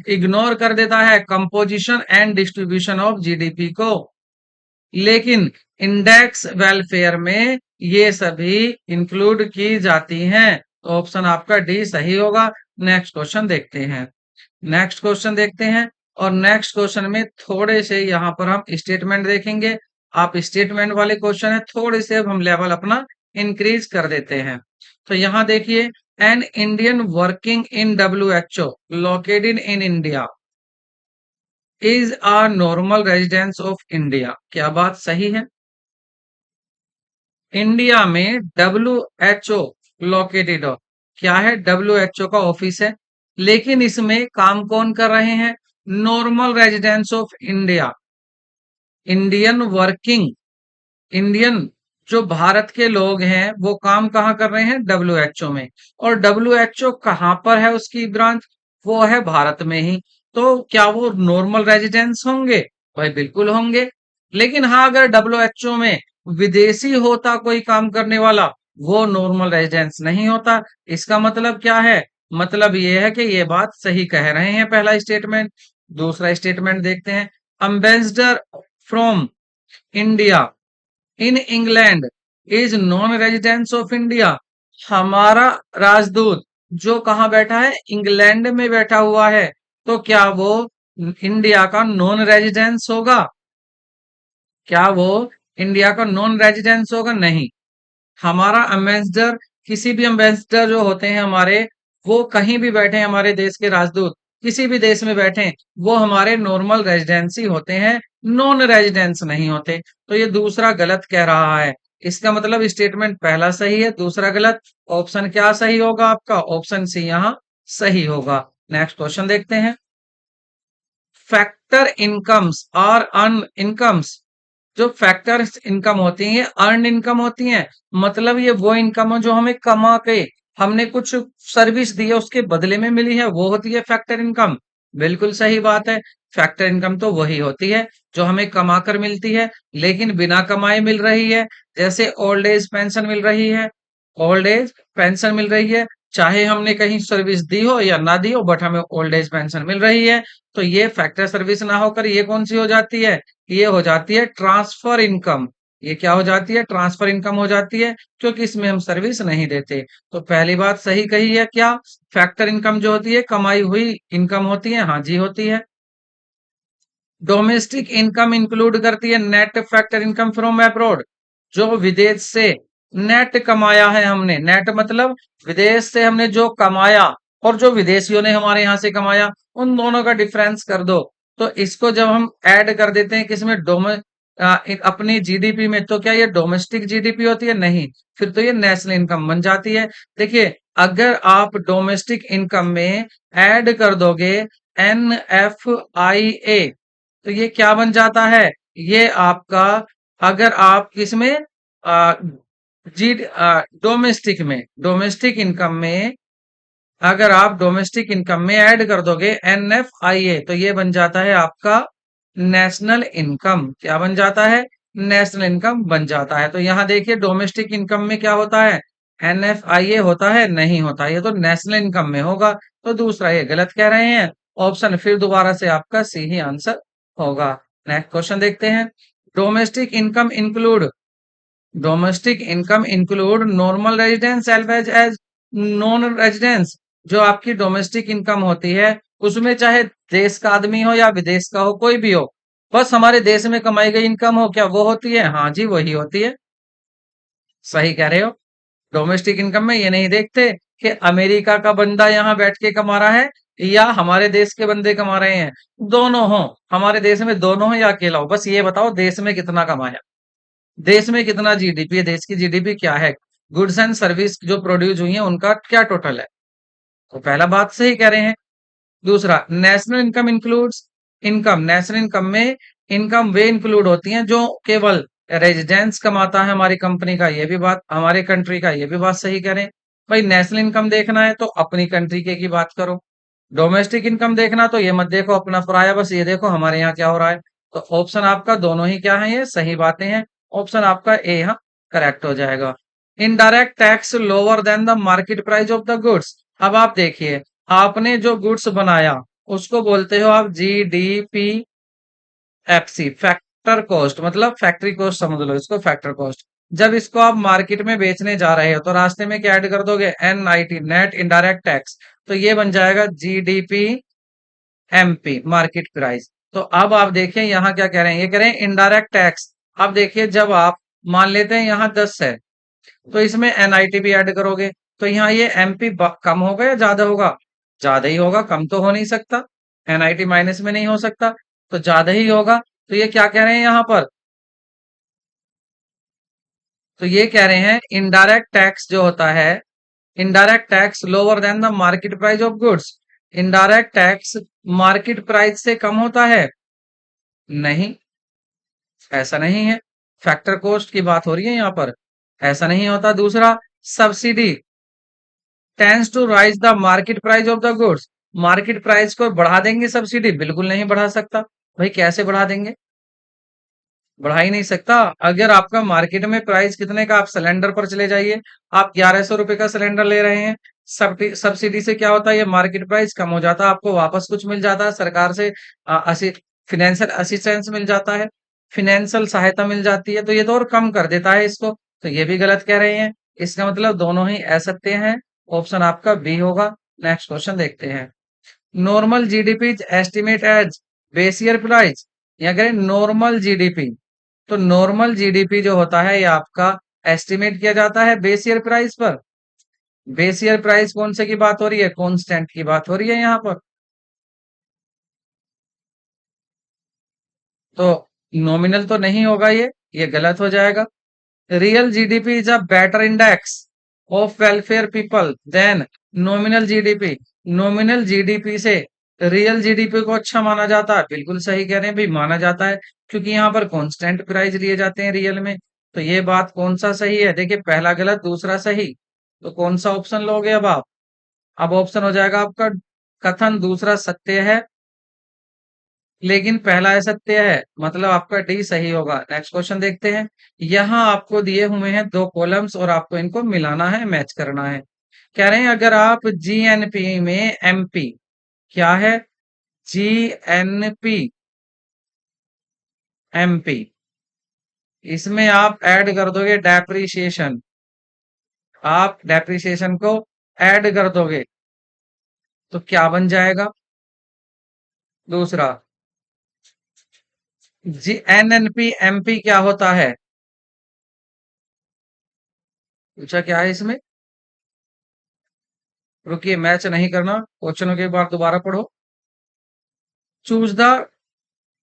इग्नोर कर देता है composition and distribution of GDP को। लेकिन इंडेक्स वेलफेयर में ये सभी इंक्लूड की जाती हैं। तो ऑप्शन आपका डी सही होगा। नेक्स्ट क्वेश्चन देखते हैं। नेक्स्ट क्वेश्चन देखते हैं और नेक्स्ट क्वेश्चन में थोड़े से यहाँ पर हम स्टेटमेंट देखेंगे। आप स्टेटमेंट वाले क्वेश्चन है, थोड़े से अब हम लेवल अपना इंक्रीज कर देते हैं। तो यहाँ देखिए, an Indian working in WHO located in India is a normal residence of India. क्या बात सही है? इंडिया में WHO लोकेटेड हो, क्या है? WHO का ऑफिस है, लेकिन इसमें काम कौन कर रहे हैं? Normal residence of India, Indian working, Indian जो भारत के लोग हैं वो काम कहाँ कर रहे हैं? WHO में। और WHO कहाँ पर है उसकी ब्रांच? वो है भारत में ही। तो क्या वो नॉर्मल रेजिडेंस होंगे? भाई बिल्कुल होंगे। लेकिन हाँ, अगर WHO में विदेशी होता कोई काम करने वाला, वो नॉर्मल रेजिडेंस नहीं होता। इसका मतलब क्या है? मतलब ये है कि ये बात सही कह रहे हैं, पहला स्टेटमेंट। दूसरा स्टेटमेंट देखते हैं। Ambassador from India in England is non residence of India. हमारा राजदूत जो कहाँ बैठा है? इंग्लैंड में बैठा हुआ है। तो क्या वो इंडिया का नॉन रेजिडेंस होगा? क्या वो इंडिया का नॉन रेजिडेंस होगा? नहीं। हमारा एम्बेसडर, किसी भी एम्बेसडर जो होते हैं हमारे, वो कहीं भी बैठे, हमारे देश के राजदूत किसी भी देश में बैठे, वो हमारे नॉर्मल रेजिडेंसी होते हैं, नॉन रेजिडेंस नहीं होते। तो ये दूसरा गलत कह रहा है। इसका मतलब स्टेटमेंट पहला सही है, दूसरा गलत। ऑप्शन क्या सही होगा आपका? ऑप्शन सी यहाँ सही होगा। नेक्स्ट क्वेश्चन देखते हैं। फैक्टर इनकम्स और अर्न इनकम्स, जो फैक्टर्स इनकम होती हैं अर्न इनकम होती हैं। मतलब ये वो इनकम है जो हमें कमा के, हमने कुछ सर्विस दी है उसके बदले में मिली है, वो होती है फैक्टर इनकम। बिल्कुल सही बात है। फैक्टर इनकम तो वही होती है जो हमें कमा कर मिलती है लेकिन बिना कमाए मिल रही है। जैसे ओल्ड एज पेंशन मिल रही है, ओल्ड एज पेंशन मिल रही है, चाहे हमने कहीं सर्विस दी हो या ना दी हो, बट हमें ओल्ड एज पेंशन मिल रही है। तो ये फैक्टर सर्विस ना होकर ये कौन सी हो जाती है? ये हो जाती है ट्रांसफर इनकम। ये क्या हो जाती है? ट्रांसफर इनकम हो जाती है, क्योंकि इसमें हम सर्विस नहीं देते। तो पहली बात सही कही है। क्या फैक्टर इनकम जो होती है कमाई हुई इनकम होती है? हाँ जी होती है। डोमेस्टिक इनकम इंक्लूड करती है net factor income from abroad, जो विदेश से नेट कमाया है हमने। नेट मतलब विदेश से हमने जो कमाया और जो विदेशियों ने हमारे यहाँ से कमाया, उन दोनों का डिफरेंस कर दो। तो इसको जब हम ऐड कर देते हैं किसमें? अपनी जीडीपी में, तो क्या ये डोमेस्टिक जीडीपी होती है? नहीं, फिर तो ये नेशनल इनकम बन जाती है। देखिए, अगर आप डोमेस्टिक इनकम में ऐड कर दोगे NFIA, तो ये क्या बन जाता है? ये आपका, अगर आप किसमें आ, जी डोमेस्टिक इनकम में, अगर आप डोमेस्टिक इनकम में ऐड कर दोगे NFIA, तो ये बन जाता है आपका नेशनल इनकम क्या बन जाता है? नेशनल इनकम बन जाता है। तो यहाँ देखिए डोमेस्टिक इनकम में क्या होता है? एनएफआईए होता है? नहीं होता, ये तो नेशनल इनकम में होगा। तो दूसरा ये गलत कह रहे हैं। ऑप्शन फिर दोबारा से आपका सी ही आंसर होगा। नेक्स्ट क्वेश्चन देखते हैं। Domestic income include normal residence as non residence. जो आपकी डोमेस्टिक इनकम होती है उसमें चाहे देश का आदमी हो या विदेश का हो, कोई भी हो, बस हमारे देश में कमाई गई इनकम हो, क्या वो होती है? हाँ जी, वही होती है। सही कह रहे हो। डोमेस्टिक इनकम में ये नहीं देखते कि अमेरिका का बंदा यहाँ बैठ के कमा रहा है या हमारे देश के बंदे कमा रहे हैं। दोनों हो, हमारे देश में दोनों हो या अकेला हो, बस ये बताओ देश में कितना कमाया, देश में कितना जीडीपी है, देश की जीडीपी क्या है, गुड्स एंड सर्विस जो प्रोड्यूस हुई है उनका क्या टोटल है। तो पहला बात सही कह रहे हैं। दूसरा, national income includes income, national income में इनकम वे इंक्लूड होती हैं जो केवल रेजिडेंस कमाता है हमारी कंपनी का, ये भी बात, हमारे कंट्री का, ये भी बात सही करें। भाई नेशनल इनकम देखना है तो अपनी कंट्री के की बात करो, डोमेस्टिक इनकम देखना तो ये मत देखो अपना पराया, बस ये देखो हमारे यहाँ क्या हो रहा है। तो ऑप्शन आपका दोनों ही क्या है, ये सही बातें हैं। ऑप्शन आपका ए यहाँ करेक्ट हो जाएगा। Indirect tax lower than the market price of the goods. अब आप देखिए, आपने जो गुड्स बनाया उसको बोलते हो आप जीडीपी एफसी, फैक्टर कॉस्ट, मतलब फैक्ट्री कॉस्ट समझ लो इसको, फैक्टर कॉस्ट। जब इसको आप मार्केट में बेचने जा रहे हो तो रास्ते में क्या ऐड कर दोगे? NIT, net indirect tax. तो ये बन जाएगा जीडीपी एमपी, मार्केट प्राइस। तो अब आप देखिए यहाँ क्या कह रहे हैं, ये कह रहे हैं इनडायरेक्ट टैक्स। अब देखिए जब आप मान लेते हैं यहाँ 10 है तो इसमें एनआईटी भी ऐड करोगे, तो यहाँ ये एमपी कम होगा या ज्यादा होगा? ज्यादा ही होगा, कम तो हो नहीं सकता, एनआईटी माइनस में नहीं हो सकता, तो ज्यादा ही होगा। तो ये क्या कह रहे हैं यहाँ पर? तो ये कह रहे हैं इनडायरेक्ट टैक्स जो होता है, indirect tax lower than the market price of goods. Indirect tax market price से कम होता है? नहीं, ऐसा नहीं है। फैक्टर कॉस्ट की बात हो रही है यहाँ पर, ऐसा नहीं होता। दूसरा, subsidy tends to rise the market price of the goods. Market price को बढ़ा देंगे सब्सिडी? बिल्कुल नहीं बढ़ा सकता। भाई कैसे बढ़ा देंगे? बढ़ा ही नहीं सकता। अगर आपका मार्केट में प्राइस कितने का, आप सिलेंडर पर चले जाइए, आप 1100 रुपए का सिलेंडर ले रहे हैं, सब्सिडी से क्या होता है, ये मार्केट प्राइस कम हो जाता है, आपको वापस कुछ मिल जाता है सरकार से, फिनेंशियल असिस्टेंस मिल जाता है, फिनेंशियल सहायता मिल जाती है, तो ये तो और कम कर देता है इसको। तो ये भी गलत कह रहे हैं। इसका मतलब दोनों ही असत्य हैं। ऑप्शन आपका बी होगा। नेक्स्ट क्वेश्चन देखते हैं। Normal GDP estimate as base year price, या करें नॉर्मल जीडीपी। तो नॉर्मल जीडीपी जो होता है ये आपका एस्टिमेट किया जाता है बेस ईयर प्राइस पर। बेस ईयर प्राइस कौन से की बात हो रही है? कांस्टेंट की बात हो रही है यहाँ पर। तो नॉमिनल तो नहीं होगा, ये गलत हो जाएगा। Real GDP is a better index of welfare people than nominal GDP. Nominal GDP से रियल जीडीपी को अच्छा माना जाता है? बिल्कुल सही कह रहे हैं भाई, माना जाता है, क्योंकि यहाँ पर कांस्टेंट प्राइस लिए जाते हैं रियल में। तो ये बात कौन सा सही है? देखिए पहला गलत दूसरा सही, तो कौन सा ऑप्शन लोगे अब आप? अब ऑप्शन हो जाएगा आपका कथन दूसरा सत्य है लेकिन पहला असत्य है, मतलब आपका डी सही होगा। नेक्स्ट क्वेश्चन देखते हैं। यहाँ आपको दिए हुए हैं दो कॉलम्स और आपको इनको मिलाना है, मैच करना है। कह रहे हैं अगर आप जीएनपी में एमपी, क्या है? जीएनपी एमपी, इसमें आप ऐड कर दोगे डेप्रिसिएशन, आप डेप्रिसिएशन को ऐड कर दोगे तो क्या बन जाएगा? दूसरा, जी एनएनपी एमपी क्या होता है? पूछा क्या है इसमें? रुकिए, मैच नहीं करना, क्वेश्चनों के बाद दोबारा पढ़ो। Choose the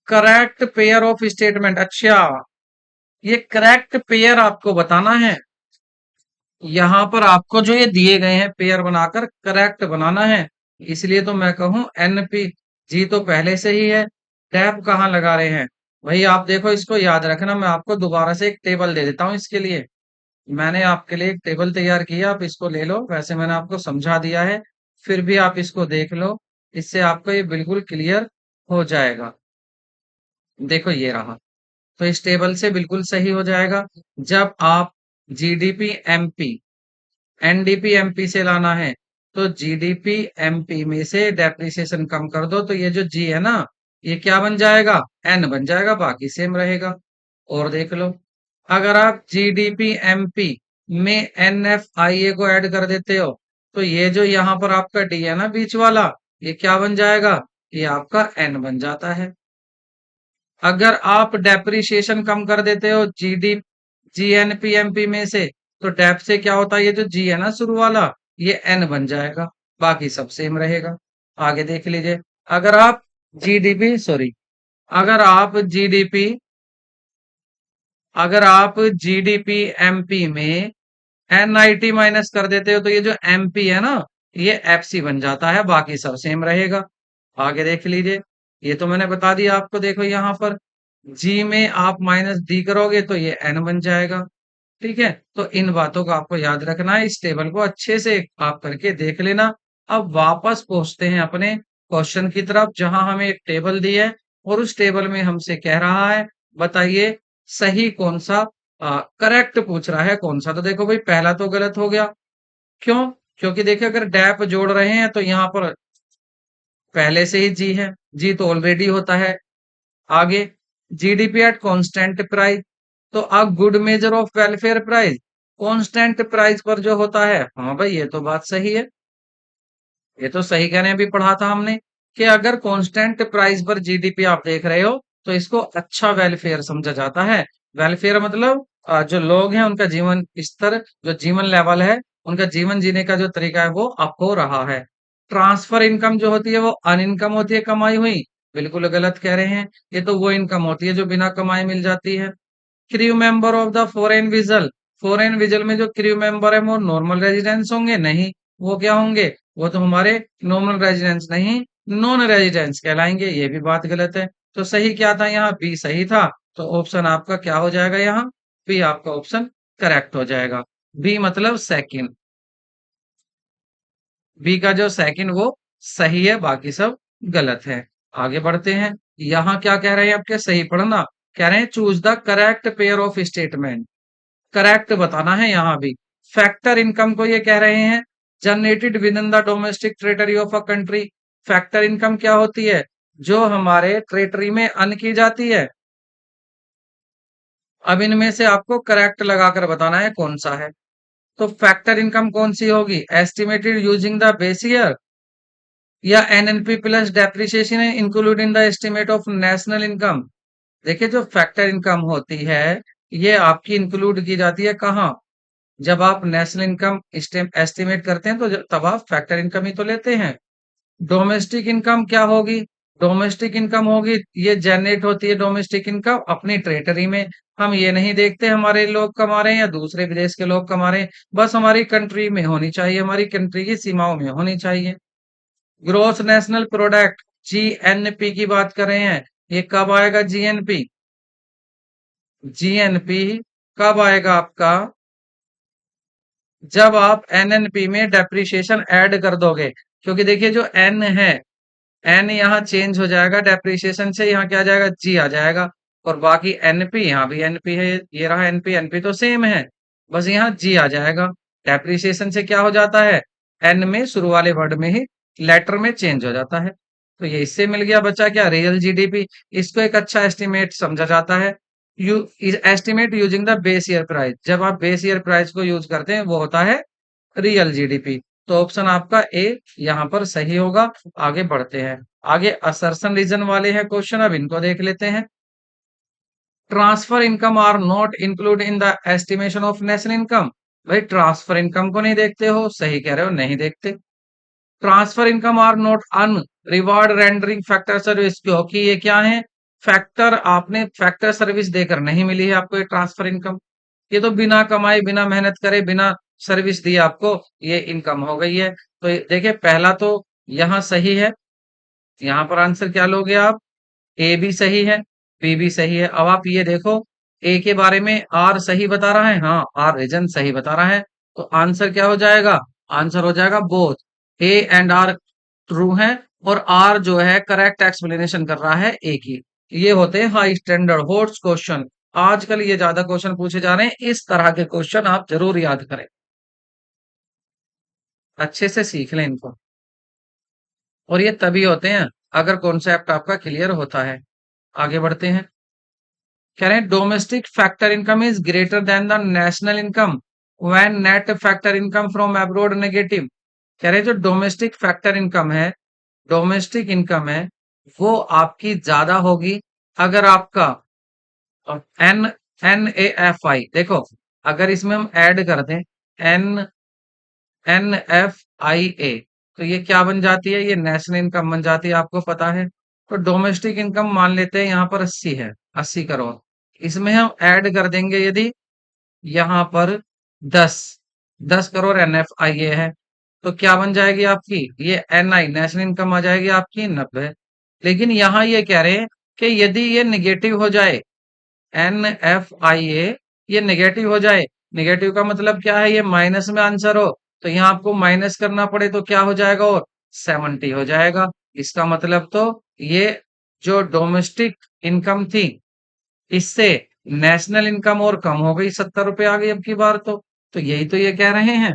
correct pair of statement. अच्छा, ये करेक्ट पेयर आपको बताना है। यहां पर आपको जो ये दिए गए हैं पेयर बनाकर करेक्ट बनाना है। इसलिए तो मैं कहूं एनपी, जी तो पहले से ही है, टैब कहाँ लगा रहे हैं? वही आप देखो, इसको याद रखना। मैं आपको दोबारा से एक टेबल दे देता हूं इसके लिए। मैंने आपके लिए एक टेबल तैयार किया, आप इसको ले लो। वैसे मैंने आपको समझा दिया है, फिर भी आप इसको देख लो, इससे आपको ये बिल्कुल क्लियर हो जाएगा। देखो ये रहा। तो इस टेबल से बिल्कुल सही हो जाएगा। जब आप जीडीपी एमपी एनडीपी एमपी से लाना है, तो जीडीपी एमपी में से डेप्रिसिएशन कम कर दो, तो ये जो जी है ना, ये क्या बन जाएगा, एन बन जाएगा, बाकी सेम रहेगा। और देख लो, अगर आप जीडीपी एमपी में एनएफआईए को ऐड कर देते हो, तो ये जो यहाँ पर आपका डी है ना बीच वाला, ये क्या बन जाएगा, ये आपका एन बन जाता है। अगर आप डेप्रिसिएशन कम कर देते हो जीएनपीएमपी में से, तो डेप से क्या होता है, ये जो जी है ना शुरू वाला, ये एन बन जाएगा, बाकी सब सेम रहेगा। आगे देख लीजिए। अगर आप जीडीपी सॉरी अगर आप जीडीपी अगर आप जीडीपी एमपी में एनआईटी माइनस कर देते हो, तो ये जो एमपी है ना, ये एफसी बन जाता है, बाकी सब सेम रहेगा। आगे देख लीजिए। ये तो मैंने बता दिया आपको। देखो यहाँ पर जी में आप माइनस डी करोगे, तो ये एन बन जाएगा। ठीक है, तो इन बातों को आपको याद रखना है। इस टेबल को अच्छे से आप करके देख लेना। अब वापस पहुंचते हैं अपने क्वेश्चन की तरफ, जहां हमें एक टेबल दी है और उस टेबल में हमसे कह रहा है बताइए सही कौन सा, करेक्ट पूछ रहा है कौन सा। तो देखो भाई, पहला तो गलत हो गया। क्यों? क्योंकि देखिए, अगर डैप जोड़ रहे हैं तो यहाँ पर पहले से ही जी है, जी तो ऑलरेडी होता है। आगे, जीडीपी एट कांस्टेंट प्राइस, तो a good measure of welfare price constant price पर जो होता है। हाँ भाई, ये तो बात सही है। ये तो सही कहने अभी पढ़ा था हमने कि अगर कांस्टेंट प्राइस पर जीडीपी आप देख रहे हो, तो इसको अच्छा वेलफेयर समझा जाता है। वेलफेयर मतलब जो लोग हैं उनका जीवन स्तर, जो जीवन लेवल है, उनका जीवन जीने का जो तरीका है वो अप हो रहा है। ट्रांसफर इनकम जो होती है वो अनइनकम होती है, कमाई हुई। बिल्कुल गलत कह रहे हैं। ये तो वो इनकम होती है जो बिना कमाए मिल जाती है। Crew member of the foreign vigil में जो क्रू मेंबर है वो नॉर्मल रेजिडेंस होंगे? नहीं। वो क्या होंगे? वो तो हमारे नॉर्मल रेजिडेंस नहीं, नॉन रेजिडेंस कहलाएंगे। ये भी बात गलत है। तो सही क्या था यहाँ? बी सही था। तो ऑप्शन आपका क्या हो जाएगा यहाँ? बी आपका ऑप्शन करेक्ट हो जाएगा। बी मतलब सेकंड। बी का जो सेकंड वो सही है, बाकी सब गलत है। आगे बढ़ते हैं। यहाँ क्या कह रहे हैं आपके? सही पढ़ना। कह रहे हैं choose the correct pair of statement. Correct बताना है यहाँ भी। फैक्टर इनकम को ये कह रहे हैं generated with in the domestic territory of a country. Factor income क्या होती है? जो हमारे टेरिटरी में अर्न की जाती है। अब इनमें से आपको करेक्ट लगाकर बताना है कौन सा है। तो फैक्टर इनकम कौन सी होगी? Estimated using the base year, या NNP plus depreciation include in the estimate of national income. देखिए, जो फैक्टर इनकम होती है, ये आपकी इंक्लूड की जाती है कहाँ? जब आप नेशनल इनकम एस्टिमेट करते हैं, तो तब आप फैक्टर इनकम ही तो लेते हैं। डोमेस्टिक इनकम क्या होगी? डोमेस्टिक इनकम होगी, ये जनरेट होती है डोमेस्टिक इनकम अपनी टेरिटरी में। हम ये नहीं देखते हमारे लोग कमा रहे हैं या दूसरे विदेश के लोग कमा रहे हैं, बस हमारी कंट्री में होनी चाहिए, हमारी कंट्री की सीमाओं में होनी चाहिए। ग्रोस नेशनल प्रोडक्ट, जीएनपी की बात कर रहे हैं। ये कब आएगा जीएनपी? जीएनपी कब आएगा आपका? जब आप एनएनपी में डेप्रिसिएशन ऐड कर दोगे। क्योंकि देखिए, जो एन है, एन यहाँ चेंज हो जाएगा डेप्रिसिएशन से, यहाँ क्या आ जाएगा? जी आ जाएगा। और बाकी एनपी, यहाँ भी एनपी है, ये रहा एनपी, एनपी तो सेम है, बस यहाँ जी आ जाएगा। डेप्रिसिएशन से क्या हो जाता है? एन में शुरू वाले वर्ड में ही लेटर में चेंज हो जाता है। तो ये इससे मिल गया। बच्चा क्या? Real GDP. इसको एक अच्छा एस्टिमेट समझा जाता है। You estimate using the base year price. जब आप बेस ईयर प्राइस को यूज करते हैं, वो होता है रियल जीडीपी। तो ऑप्शन आपका ए यहाँ पर सही होगा। आगे बढ़ते हैं। आगे असर्शन रीजन वाले हैं क्वेश्चन, अब इनको देख लेते हैं। Transfer income are not include in the estimation of national income. भाई, ट्रांसफर इनकम को नहीं देखते हो? सही कह रहे हो, नहीं देखते। Transfer income are not an reward rendering factor service, क्योंकि ये क्या है? फैक्टर, आपने फैक्टर सर्विस देकर नहीं मिली है आपको ये ट्रांसफर इनकम। ये तो बिना कमाए, बिना मेहनत करे, बिना सर्विस दिए आपको ये इनकम हो गई है। तो देखिए, पहला तो यहाँ सही है। यहाँ पर आंसर क्या लोगे आप? ए भी सही है, बी भी सही है। अब आप ये देखो, ए के बारे में आर सही बता रहा है, हाँ आर रीजन सही बता रहा है। तो आंसर क्या हो जाएगा? आंसर हो जाएगा both. A and R true है, और आर जो है करेक्ट एक्सप्लेनेशन कर रहा है ए की। ये होते हैं हाई स्टैंडर्ड होट्स क्वेश्चन। आजकल ये ज्यादा क्वेश्चन पूछे जा रहे हैं, इस तरह के क्वेश्चन आप जरूर याद करें, अच्छे से सीख लें इनको। और ये तभी होते हैं अगर कॉन्सेप्ट आपका क्लियर होता है। आगे बढ़ते हैं। कह रहे हैं domestic factor income is greater than the national income when net factor income from abroad negative. कह रहे हैं जो डोमेस्टिक फैक्टर इनकम है, डोमेस्टिक इनकम है, वो आपकी ज्यादा होगी अगर आपका एन NAFI देखो, अगर इसमें हम ऐड कर दें एन NFIA, तो ये क्या बन जाती है, ये नेशनल इनकम बन जाती है, आपको पता है। तो डोमेस्टिक इनकम मान लेते हैं यहाँ पर 80 है, 80 करोड़। इसमें हम ऐड कर देंगे यदि यहाँ पर 10 10 करोड़ NFIA है, तो क्या बन जाएगी आपकी, ये NI नेशनल इनकम आ जाएगी आपकी 90। लेकिन यहाँ ये कह रहे हैं कि यदि ये निगेटिव हो जाए, NFIA ये नेगेटिव हो जाए, नेगेटिव का मतलब क्या है, ये माइनस में आंसर हो, तो यहाँ आपको माइनस करना पड़े तो क्या हो जाएगा, और 70 हो जाएगा। इसका मतलब तो ये जो डोमेस्टिक इनकम थी, इससे नेशनल इनकम और कम हो गई, 70 रुपए आ गई अब की बार। तो यही तो ये कह रहे हैं,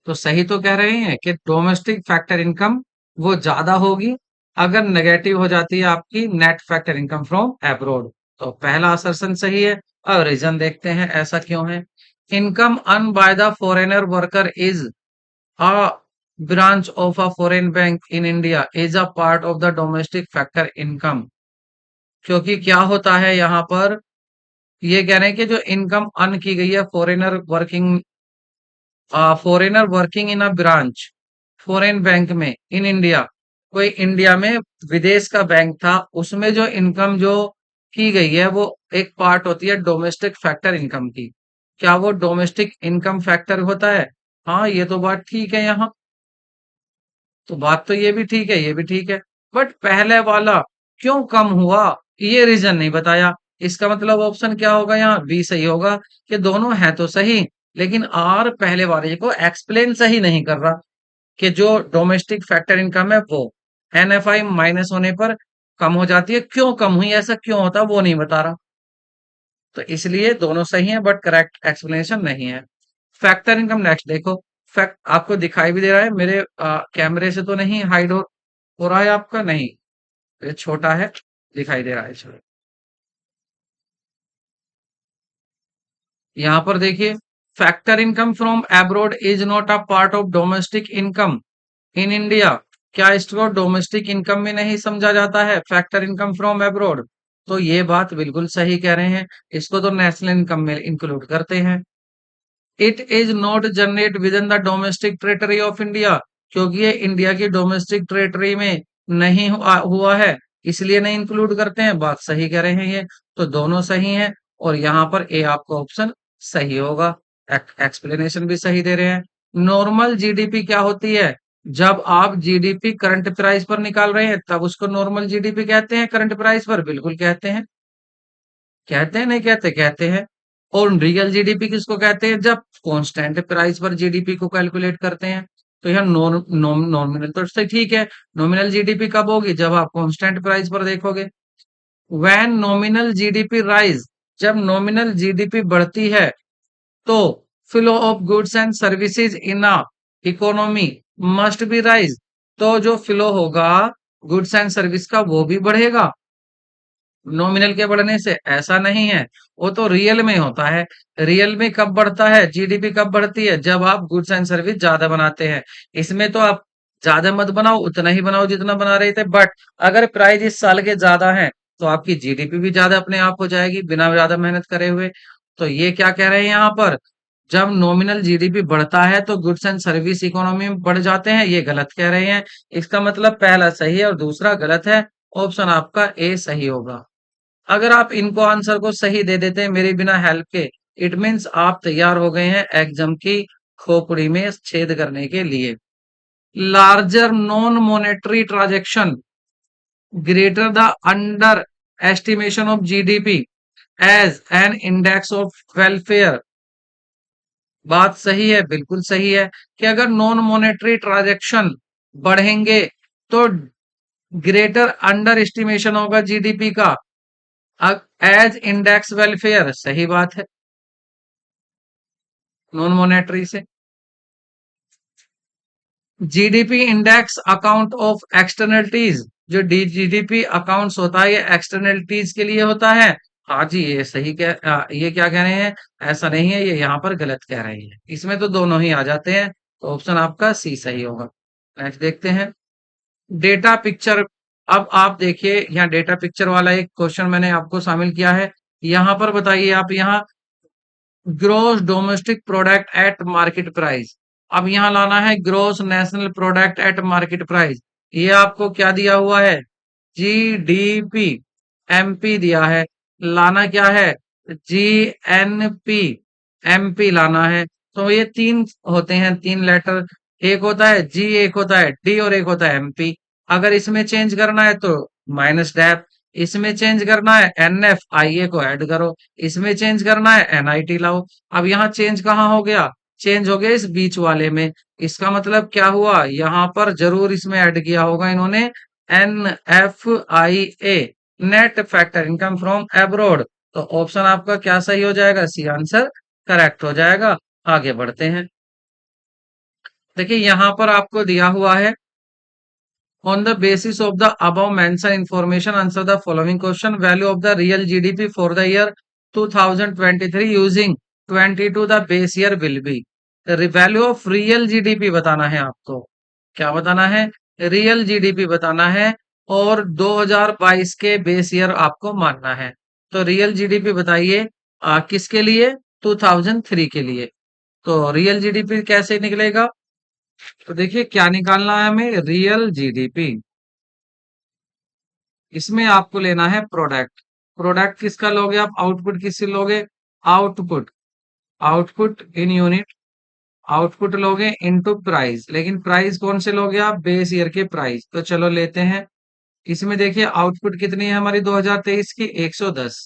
तो सही तो कह रहे हैं कि डोमेस्टिक फैक्टर इनकम वो ज्यादा होगी अगर नेगेटिव हो जाती है आपकी net factor income from abroad. तो पहला असर्शन सही है। अब रीजन देखते हैं ऐसा क्यों है। Income earn by the foreigner worker is a branch of a foreign bank in India is a part of the domestic factor income. क्योंकि क्या होता है यहाँ पर, ये कह रहे हैं कि जो इनकम अर्न की गई है foreigner working in a branch foreign bank में इन इंडिया, कोई इंडिया में विदेश का बैंक था, उसमें जो इनकम जो की गई है वो एक पार्ट होती है डोमेस्टिक फैक्टर इनकम की। क्या वो डोमेस्टिक इनकम फैक्टर होता है? हाँ, ये तो बात ठीक है यहाँ। तो बात तो ये भी ठीक है, ये भी ठीक है। बट पहले वाला क्यों कम हुआ, ये रीजन नहीं बताया। इसका मतलब ऑप्शन क्या होगा, यहाँ बी सही होगा कि दोनों है तो सही, लेकिन आर पहले वाले को एक्सप्लेन सही नहीं कर रहा कि जो डोमेस्टिक फैक्टर इनकम है वो NFI माइनस होने पर कम हो जाती है, क्यों कम हुई, ऐसा क्यों होता है वो नहीं बता रहा। तो इसलिए दोनों सही है बट करेक्ट एक्सप्लेनेशन नहीं है। फैक्टर इनकम नेक्स्ट देखो। फैक्ट आपको दिखाई भी दे रहा है मेरे कैमरे से, तो नहीं हाइड हो रहा है आपका, नहीं, ये छोटा है, दिखाई दे रहा है, चलो। यहाँ पर देखिए, factor income from abroad is not a part of domestic income in India. क्या इसको डोमेस्टिक इनकम में नहीं समझा जाता है, फैक्टर इनकम फ्रॉम एब्रोड? तो ये बात बिल्कुल सही कह रहे हैं, इसको तो नेशनल इनकम में इंक्लूड करते हैं। It is not generate with in the domestic territory of India, क्योंकि ये इंडिया की डोमेस्टिक टेरिटरी में नहीं हुआ है, इसलिए नहीं इंक्लूड करते हैं। बात सही कह रहे हैं ये, तो दोनों सही हैं। और यहाँ पर ए आपका ऑप्शन सही होगा। एक्सप्लेनेशन भी सही दे रहे हैं। नॉर्मल जीडीपी क्या होती है, जब आप जीडीपी करंट प्राइस पर निकाल रहे हैं तब उसको नॉर्मल जीडीपी कहते हैं, करंट प्राइस पर बिल्कुल कहते हैं। कहते हैं नहीं कहते, कहते हैं। और रियल जीडीपी किसको कहते हैं, जब कांस्टेंट प्राइस पर जीडीपी को कैलकुलेट करते हैं। तो यह नॉमिनल तो सही ठीक है। नॉमिनल जीडीपी कब होगी, जब आप कांस्टेंट प्राइस पर देखोगे। व्हेन नॉमिनल जीडीपी राइज, जब नॉमिनल जीडीपी बढ़ती है तो flow of goods and services in a economy must be rise, तो जो फ्लो होगा गुड्स एंड सर्विस का वो भी बढ़ेगा नॉमिनल के बढ़ने से, ऐसा नहीं है। वो तो रियल में होता है। रियल में कब बढ़ता है जीडीपी, कब बढ़ती है, जब आप गुड्स एंड सर्विस ज्यादा बनाते हैं। इसमें तो आप ज्यादा मत बनाओ, उतना ही बनाओ जितना बना रहे थे, बट अगर प्राइस इस साल के ज्यादा है तो आपकी जीडीपी भी ज्यादा अपने आप हो जाएगी बिना ज्यादा मेहनत करे हुए। तो ये क्या कह रहे हैं यहाँ पर, जब नॉमिनल जीडीपी बढ़ता है तो गुड्स एंड सर्विस इकोनॉमी में बढ़ जाते हैं, ये गलत कह रहे हैं। इसका मतलब पहला सही है और दूसरा गलत है। ऑप्शन आपका ए सही होगा। अगर आप इनको आंसर को सही दे देते हैं मेरे बिना हेल्प के, इट मीन्स आप तैयार हो गए हैं एग्जाम की खोपड़ी में छेद करने के लिए। Larger non monetary transaction greater the under estimation of GDP as an index of welfare. बात सही है, बिल्कुल सही है कि अगर नॉन मॉनेटरी ट्रांजेक्शन बढ़ेंगे तो ग्रेटर अंडर एस्टिमेशन होगा जीडीपी का एज इंडेक्स वेलफेयर, सही बात है, नॉन मॉनेटरी से। GDP index account of externalities, जो जीडीपी अकाउंट्स होता है ये एक्सटर्नलिटीज के लिए होता है। हाँ जी, ये सही ये क्या कह रहे हैं, ऐसा नहीं है, ये यहाँ पर गलत कह रहे हैं, इसमें तो दोनों ही आ जाते हैं, तो ऑप्शन आपका सी सही होगा। नेक्स्ट देखते हैं, डेटा पिक्चर। अब आप देखिए यहाँ डेटा पिक्चर वाला एक क्वेश्चन मैंने आपको शामिल किया है। यहाँ पर बताइए आप, यहाँ gross domestic product at market price. अब यहाँ लाना है gross national product at market price. ये आपको क्या दिया हुआ है, जीडीपी, एमपी दिया है। लाना क्या है, जीएनपी, एमपी लाना है। तो ये तीन होते हैं, तीन लेटर, एक होता है जी, एक होता है डी और एक होता है एमपी। अगर इसमें चेंज करना है तो माइनस डैप, इसमें चेंज करना है एनएफ, आईए को ऐड करो, इसमें चेंज करना है एनआईटी लाओ। अब यहाँ चेंज कहाँ हो गया, चेंज हो गया इस बीच वाले में। इसका मतलब क्या हुआ, यहाँ पर जरूर इसमें ऐड किया होगा इन्होंने N F I A, net factor income from abroad. तो ऑप्शन आपका क्या सही हो जाएगा, सी आंसर करेक्ट हो जाएगा। आगे बढ़ते हैं, देखिए यहाँ पर आपको दिया हुआ है, on the basis of the above mentioned information answer the following question, value of the real gdp for the year 2023 using 22 the base year will be। Value of real GDP बताना है आपको, क्या बताना है, रियल जीडीपी बताना है, और 2022 के बेस ईयर आपको मानना है। तो रियल जीडीपी बताइए किसके लिए, 2003 के लिए। तो रियल जीडीपी कैसे निकलेगा, तो देखिए क्या निकालना है हमें, रियल जीडीपी, इसमें आपको लेना है प्रोडक्ट। प्रोडक्ट किसका लोगे आप, आउटपुट किससे लोगे, output, output in unit, output लोगे इनटू प्राइस, लेकिन प्राइस कौन से लोगे आप, बेस ईयर के प्राइस। तो चलो लेते हैं, इसमें देखिए आउटपुट कितनी है हमारी 2023 की, 110,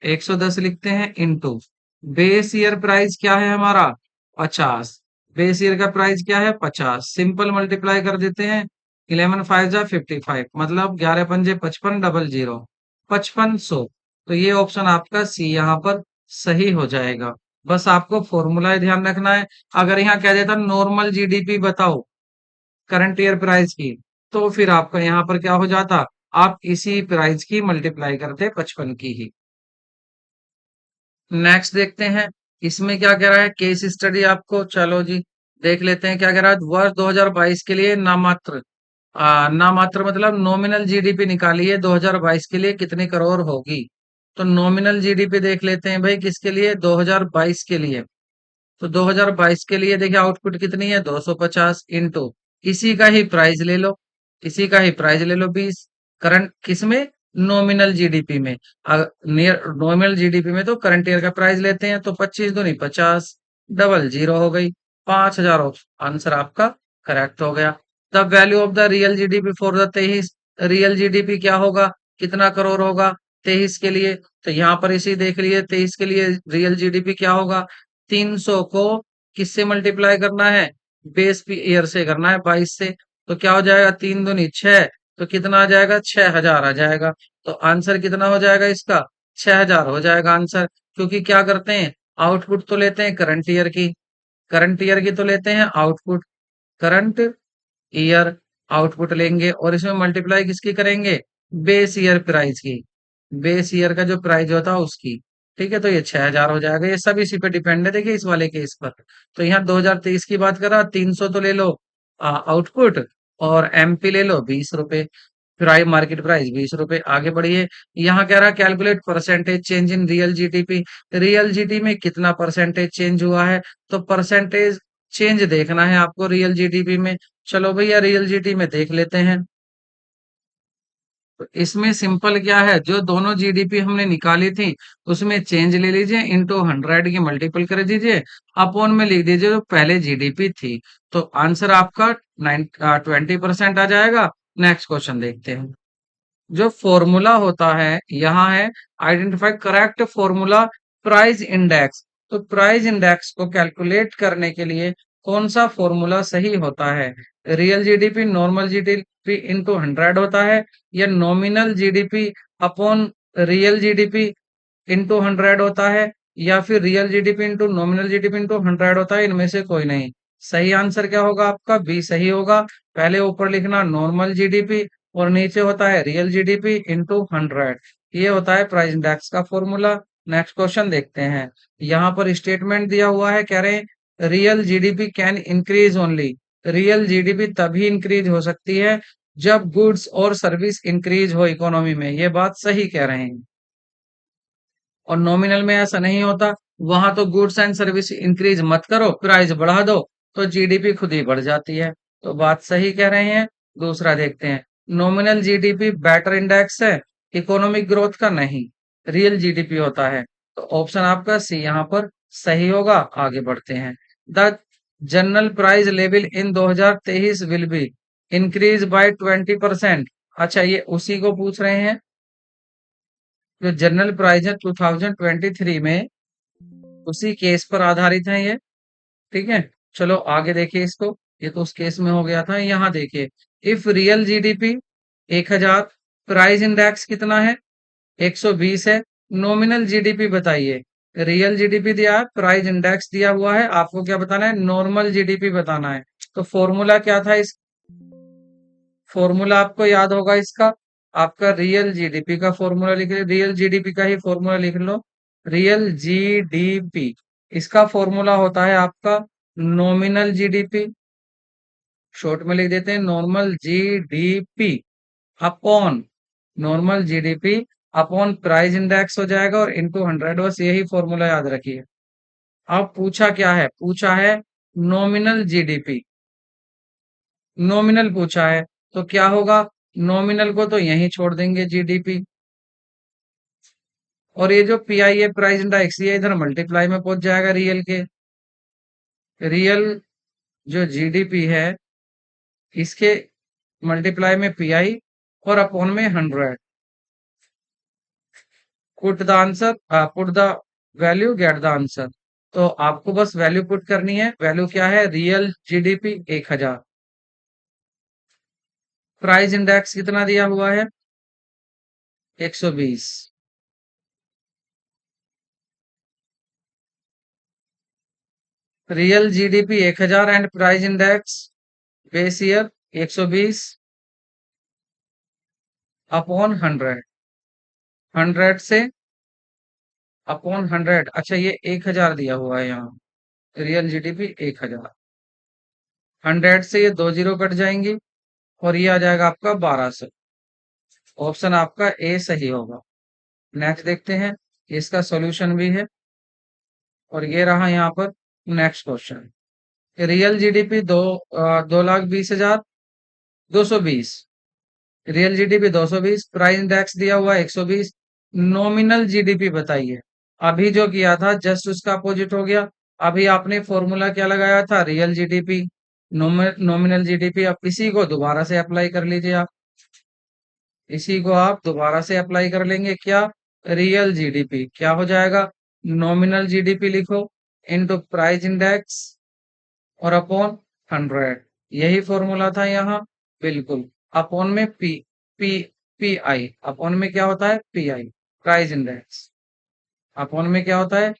110 लिखते हैं इनटू बेस ईयर प्राइस क्या है हमारा, 50, बेस ईयर का प्राइस क्या है 50, सिंपल मल्टीप्लाई कर देते हैं, 11 5 जा 55, मतलब 11 पंजे 55, डबल जीरो 5500। तो ये ऑप्शन आपका सी यहाँ पर सही हो जाएगा। बस आपको फॉर्मूला ध्यान रखना है, अगर यहाँ कह देता नॉर्मल जीडीपी बताओ करंट ईयर प्राइस की, तो फिर आपका यहाँ पर क्या हो जाता, आप इसी प्राइस की मल्टीप्लाई करते 55 की ही। नेक्स्ट देखते हैं, इसमें क्या कह रहा है, केस स्टडी आपको, चलो जी देख लेते हैं क्या कह रहा है। वर्ष 2022 के लिए नामात्र, नामात्र मतलब नॉमिनल जीडीपी निकालिए 2022 के लिए कितनी करोड़ होगी। तो नॉमिनल जीडीपी देख लेते हैं भाई किसके लिए, 2022 के लिए। तो 2022 के लिए देखिए आउटपुट कितनी है, 250 इंटू इसी का ही प्राइस ले लो, इसी का ही प्राइस ले लो 20, करंट किसमें, नॉमिनल जीडीपी में। नॉमिनल जीडीपी में तो करंट ईयर का प्राइस लेते हैं, तो 25 दूनी 50, डबल जीरो हो गई, 5000। आंसर आपका करेक्ट हो गया। The value of the real GDP for the 23, real GDP क्या होगा, कितना करोड़ होगा 23 के लिए। तो यहाँ पर इसी देख लिए 23 के लिए रियल जीडीपी क्या होगा, 300 को किससे मल्टीप्लाई करना है, बेस ईयर से करना है 22 से। तो क्या हो जाएगा, तीन दूनी 6, तो कितना आ जाएगा, 6000 आ जाएगा। तो आंसर कितना हो जाएगा इसका, 6000 हो जाएगा आंसर। क्योंकि क्या करते हैं, आउटपुट तो लेते हैं करंट ईयर की, करंट ईयर की तो लेते हैं आउटपुट, करंट ईयर आउटपुट लेंगे और इसमें मल्टीप्लाई किसकी करेंगे, बेस ईयर प्राइस की, बेस ईयर का जो प्राइस होता है उसकी। ठीक है, तो ये 6000 हो जाएगा, ये सब इसी पे डिपेंड है, देखिए इस वाले केस पर। तो यहाँ 2023 की बात कर रहा, 300 तो ले लो आउटपुट, और एमपी ले लो 20 रुपए, प्राइस मार्केट प्राइस 20 रुपए। आगे बढ़िए, यहाँ कह रहा calculate percentage change in real GDP, real GD में कितना परसेंटेज चेंज हुआ है। तो परसेंटेज चेंज देखना है आपको रियल जीडीपी में। चलो भैया रियल जीडी में देख लेते हैं। तो इसमें सिंपल क्या है, जो दोनों जीडीपी हमने निकाली थी उसमें चेंज ले लीजिए, इंटू 100 की मल्टीपल कर दीजिए, अपॉन में लिख दीजिए जो पहले जीडीपी थी। तो आंसर आपका 20% आ जाएगा। नेक्स्ट क्वेश्चन देखते हैं, जो फॉर्मूला होता है यहाँ है, identify correct formula price index. तो प्राइस इंडेक्स को कैलकुलेट करने के लिए कौन सा फॉर्मूला सही होता है? Real GDP normal GDP into 100 होता है, या nominal GDP upon real GDP into 100 होता है, या फिर real GDP into nominal GDP into 100 होता है? इनमें से कोई नहीं। सही आंसर क्या होगा आपका? बी सही होगा। पहले ऊपर लिखना नॉर्मल जीडीपी और नीचे होता है रियल जीडीपी इंटू 100। ये होता है प्राइस इंडेक्स का फॉर्मूला। नेक्स्ट क्वेश्चन देखते हैं। यहाँ पर स्टेटमेंट दिया हुआ है, कह रहे हैं real GDP can increase only. Real GDP तभी इंक्रीज हो सकती है जब गुड्स और सर्विस इंक्रीज हो इकोनॉमी में। ये बात सही कह रहे हैं। और नॉमिनल में ऐसा नहीं होता, वहां तो गुड्स एंड सर्विस इंक्रीज मत करो, प्राइस बढ़ा दो, तो जीडीपी खुद ही बढ़ जाती है। तो बात सही कह रहे हैं। दूसरा देखते हैं। नॉमिनल जीडीपी बेटर इंडेक्स है इकोनॉमिक ग्रोथ का? नहीं, रियल जीडीपी होता है। तो ऑप्शन आपका सी यहाँ पर सही होगा। आगे बढ़ते हैं। The general price level in 2023 will be increase by 20%। अच्छा, ये उसी को पूछ रहे हैं जो जनरल प्राइस है 2023 में, उसी केस पर आधारित है ये। ठीक है, चलो आगे देखिए इसको। ये तो उस केस में हो गया था। यहाँ देखिए, if real GDP 1000, price index कितना है? 120 है। नॉमिनल जीडीपी बताइए। रियल जीडीपी दिया है, प्राइस इंडेक्स दिया हुआ है, आपको क्या बताना है? नॉर्मल जीडीपी बताना है। तो फॉर्मूला क्या था इस फॉर्मूला आपको याद होगा इसका। आपका रियल जीडीपी का फॉर्मूला लिख लो, रियल जीडीपी का ही फॉर्मूला लिख लो। रियल जीडीपी, इसका फॉर्मूला होता है आपका नॉमिनल जीडीपी, शॉर्ट में लिख देते हैं normal GDP upon normal GDP upon price index हो जाएगा और इनटू 100। बस यही फॉर्मूला याद रखिए। अब पूछा क्या है? पूछा है नॉमिनल जीडीपी। नॉमिनल पूछा है तो क्या होगा? नॉमिनल को तो यहीं छोड़ देंगे जीडीपी, और ये जो पीआई है प्राइस इंडेक्स, ये इधर मल्टीप्लाई में पहुंच जाएगा रियल के। रियल जो जीडीपी है इसके मल्टीप्लाई में पीआई और अपॉन में 100। Put the answer, put the value get the answer. तो आपको बस वैल्यू पुट करनी है। वैल्यू क्या है? रियल जीडीपी 1000, प्राइस इंडेक्स कितना दिया हुआ है? 120। Real GDP 1000 and price index base year 120 upon 100। 100 से अपॉन 100। अच्छा, ये 1000 दिया हुआ है यहाँ। रियल जीडीपी 1000, 100 से ये दो जीरो कट जाएंगी और ये आ जाएगा आपका 1200। ऑप्शन आपका ए सही होगा। नेक्स्ट देखते हैं। इसका सॉल्यूशन भी है और ये रहा यहाँ पर next question. Real GDP 2,20,000, 220। Real GDP 220, price index दिया हुआ है 120। नॉमिनल जीडीपी बताइए। अभी जो किया था जस्ट उसका अपोजिट हो गया। अभी आपने फॉर्मूला क्या लगाया था? Real GDP nominal GDP. अब इसी को दोबारा से अप्लाई कर लीजिए आप। इसी को आप दोबारा से अप्लाई कर लेंगे। क्या? रियल जीडीपी क्या हो जाएगा? नॉमिनल जीडीपी लिखो इनटू प्राइस इंडेक्स और अपॉन 100। यही फॉर्मूला था यहाँ। बिल्कुल। अपॉन में पी पी आई, अपॉन में क्या होता है? P I, price index. Upon में क्या होता है?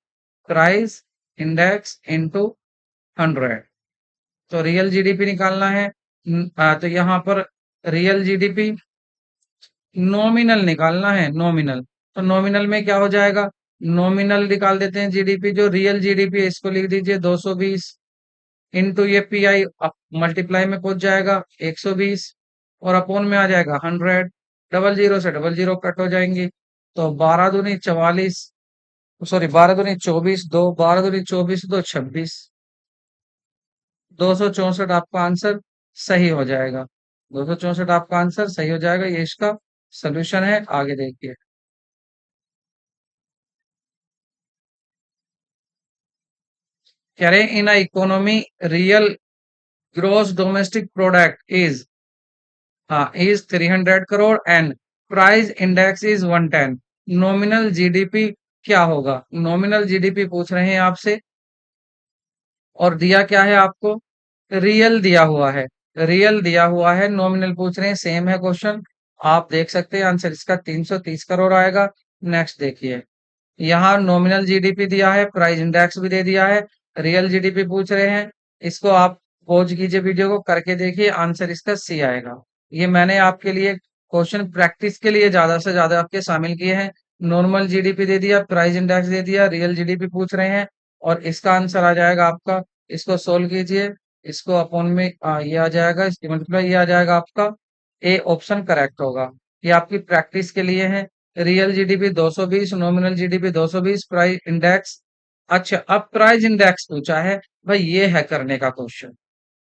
Price index into 100। तो रियल जीडीपी निकालना है। तो यहाँ पर रियल जीडीपी नॉमिनल निकालना है, नॉमिनल। तो नॉमिनल में क्या हो जाएगा? नॉमिनल निकाल देते हैं जीडीपी। जो रियल जीडीपी है इसको लिख दीजिए 220 इंटू ये पी आई, मल्टीप्लाई में पहुंच जाएगा 120 और अपॉन में आ जाएगा 100। डबल जीरो से डबल जीरो कट हो जाएंगी। तो 12 दूनी 44, सॉरी 12 दूनी 24, दो 12 दूनी 24, दो 26, 264 आपका आंसर सही हो जाएगा। 264 आपका आंसर सही हो जाएगा। ये इसका सोल्यूशन है। आगे देखिए। कह रहे हैं in economy real gross domestic product is, हाँ, is 300 crore and price index is 110। Nominal GDP क्या होगा? नॉमिनल जीडीपी पूछ रहे हैं आपसे। और दिया क्या है आपको? रियल दिया हुआ है, रियल दिया हुआ है, नॉमिनल पूछ रहे हैं, सेम है क्वेश्चन। आप देख सकते हैं आंसर इसका 330 करोड़ आएगा। नेक्स्ट देखिए, यहाँ नॉमिनल जीडीपी दिया है, प्राइस इंडेक्स भी दे दिया है, रियल जीडीपी पूछ रहे हैं। इसको आप पॉज कीजिए, वीडियो को करके देखिए, आंसर इसका सी आएगा। ये मैंने आपके लिए क्वेश्चन प्रैक्टिस के लिए ज्यादा से ज्यादा आपके शामिल किए हैं। नॉर्मल जीडीपी दे दिया, प्राइस इंडेक्स दे दिया, रियल जीडीपी पूछ रहे हैं, और इसका आंसर आ जाएगा आपका। इसको सोल्व कीजिए, इसको अपॉन में ये आ जाएगा, इसकी मल्टीप्लाई ये आ जाएगा आपका। ए ऑप्शन करेक्ट होगा। ये आपकी प्रैक्टिस के लिए है। Real GDP 220, nominal GDP 220, price index. अच्छा, अब प्राइस इंडेक्स पूछा है, भाई ये है करने का क्वेश्चन,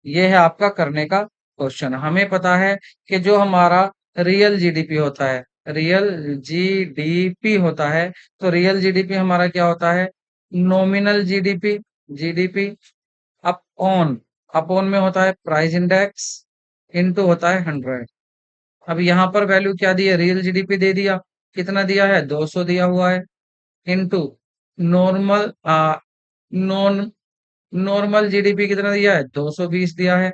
ये है आपका करने का क्वेश्चन। हमें पता है कि जो हमारा रियल जीडीपी होता है, रियल जीडीपी होता है, तो रियल जीडीपी हमारा क्या होता है? Nominal GDP, GDP upon, upon में होता है प्राइस इंडेक्स, इनटू होता है 100। अब यहाँ पर वैल्यू क्या दी है? रियल जीडीपी दे दिया, कितना दिया है? 200 दिया हुआ है, into normal non normal GDP कितना दिया है? 220 दिया है,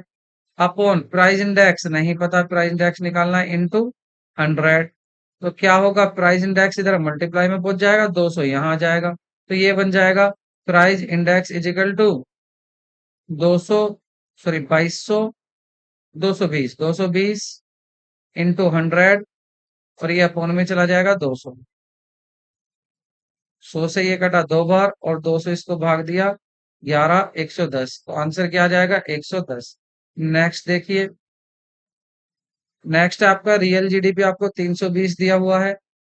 अपॉन प्राइस इंडेक्स नहीं पता, प्राइस इंडेक्स निकालना है, इनटू 100। तो क्या होगा? प्राइस इंडेक्स इधर मल्टीप्लाई में पहुंच जाएगा, 200 यहाँ आ जाएगा, तो ये बन जाएगा price index is equal to 200, sorry 2200, 220 into 100, और ये अपॉन में चला जाएगा 200। 100 से ये कटा दो बार, और 200 इसको भाग दिया 11, 110, तो आंसर क्या आ जाएगा? 110। नेक्स्ट देखिए, नेक्स्ट आपका रियल जीडीपी आपको 320 दिया हुआ है,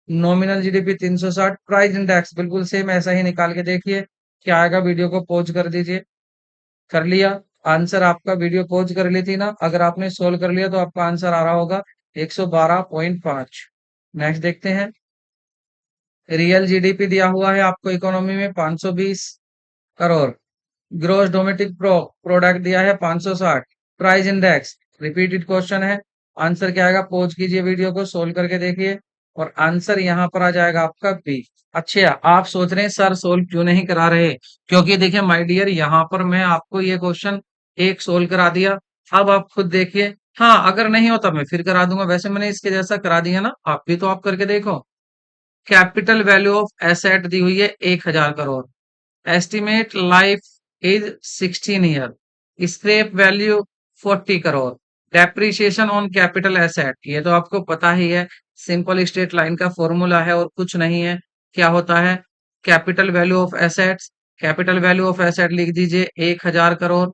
नॉमिनल जीडीपी 360, प्राइस इंडेक्स बिल्कुल सेम ऐसा ही निकाल के देखिए क्या आएगा। वीडियो को पॉज कर दीजिए। कर लिया आंसर आपका? वीडियो पॉज कर ली थी ना? अगर आपने सोल्व कर लिया तो आपका आंसर आ रहा होगा 112.5। नेक्स्ट देखते हैं, रियल जीडीपी दिया हुआ है आपको इकोनॉमी में 520 करोड़, ग्रोस डोमेस्टिक प्रोडक्ट दिया है 560, प्राइस इंडेक्स रिपीटेड क्वेश्चन है। आंसर क्या आएगा? पॉज कीजिए, वीडियो को सोल्व करके देखिए, और आंसर यहाँ पर आ जाएगा आपका बी। अच्छा, आप सोच रहे हैं सर सोल्व क्यों नहीं करा रहे? क्योंकि देखिए माय डियर, यहाँ पर मैं आपको ये क्वेश्चन एक सोल्व करा दिया। अब आप खुद देखिए, हाँ अगर नहीं होता मैं फिर करा दूंगा, वैसे मैंने इसके जैसा करा दिया ना, आप भी तो आप करके देखो। कैपिटल वैल्यू ऑफ एसेट दी हुई है 1000 crore, estimate life is 16 year, scrap value 40 crore, depreciation on capital asset, ये तो आपको पता ही है, सिंपल स्ट्रेट लाइन का फॉर्मूला है और कुछ नहीं है। क्या होता है? Capital value of assets, capital value of asset लिख दीजिए 1000 करोड़,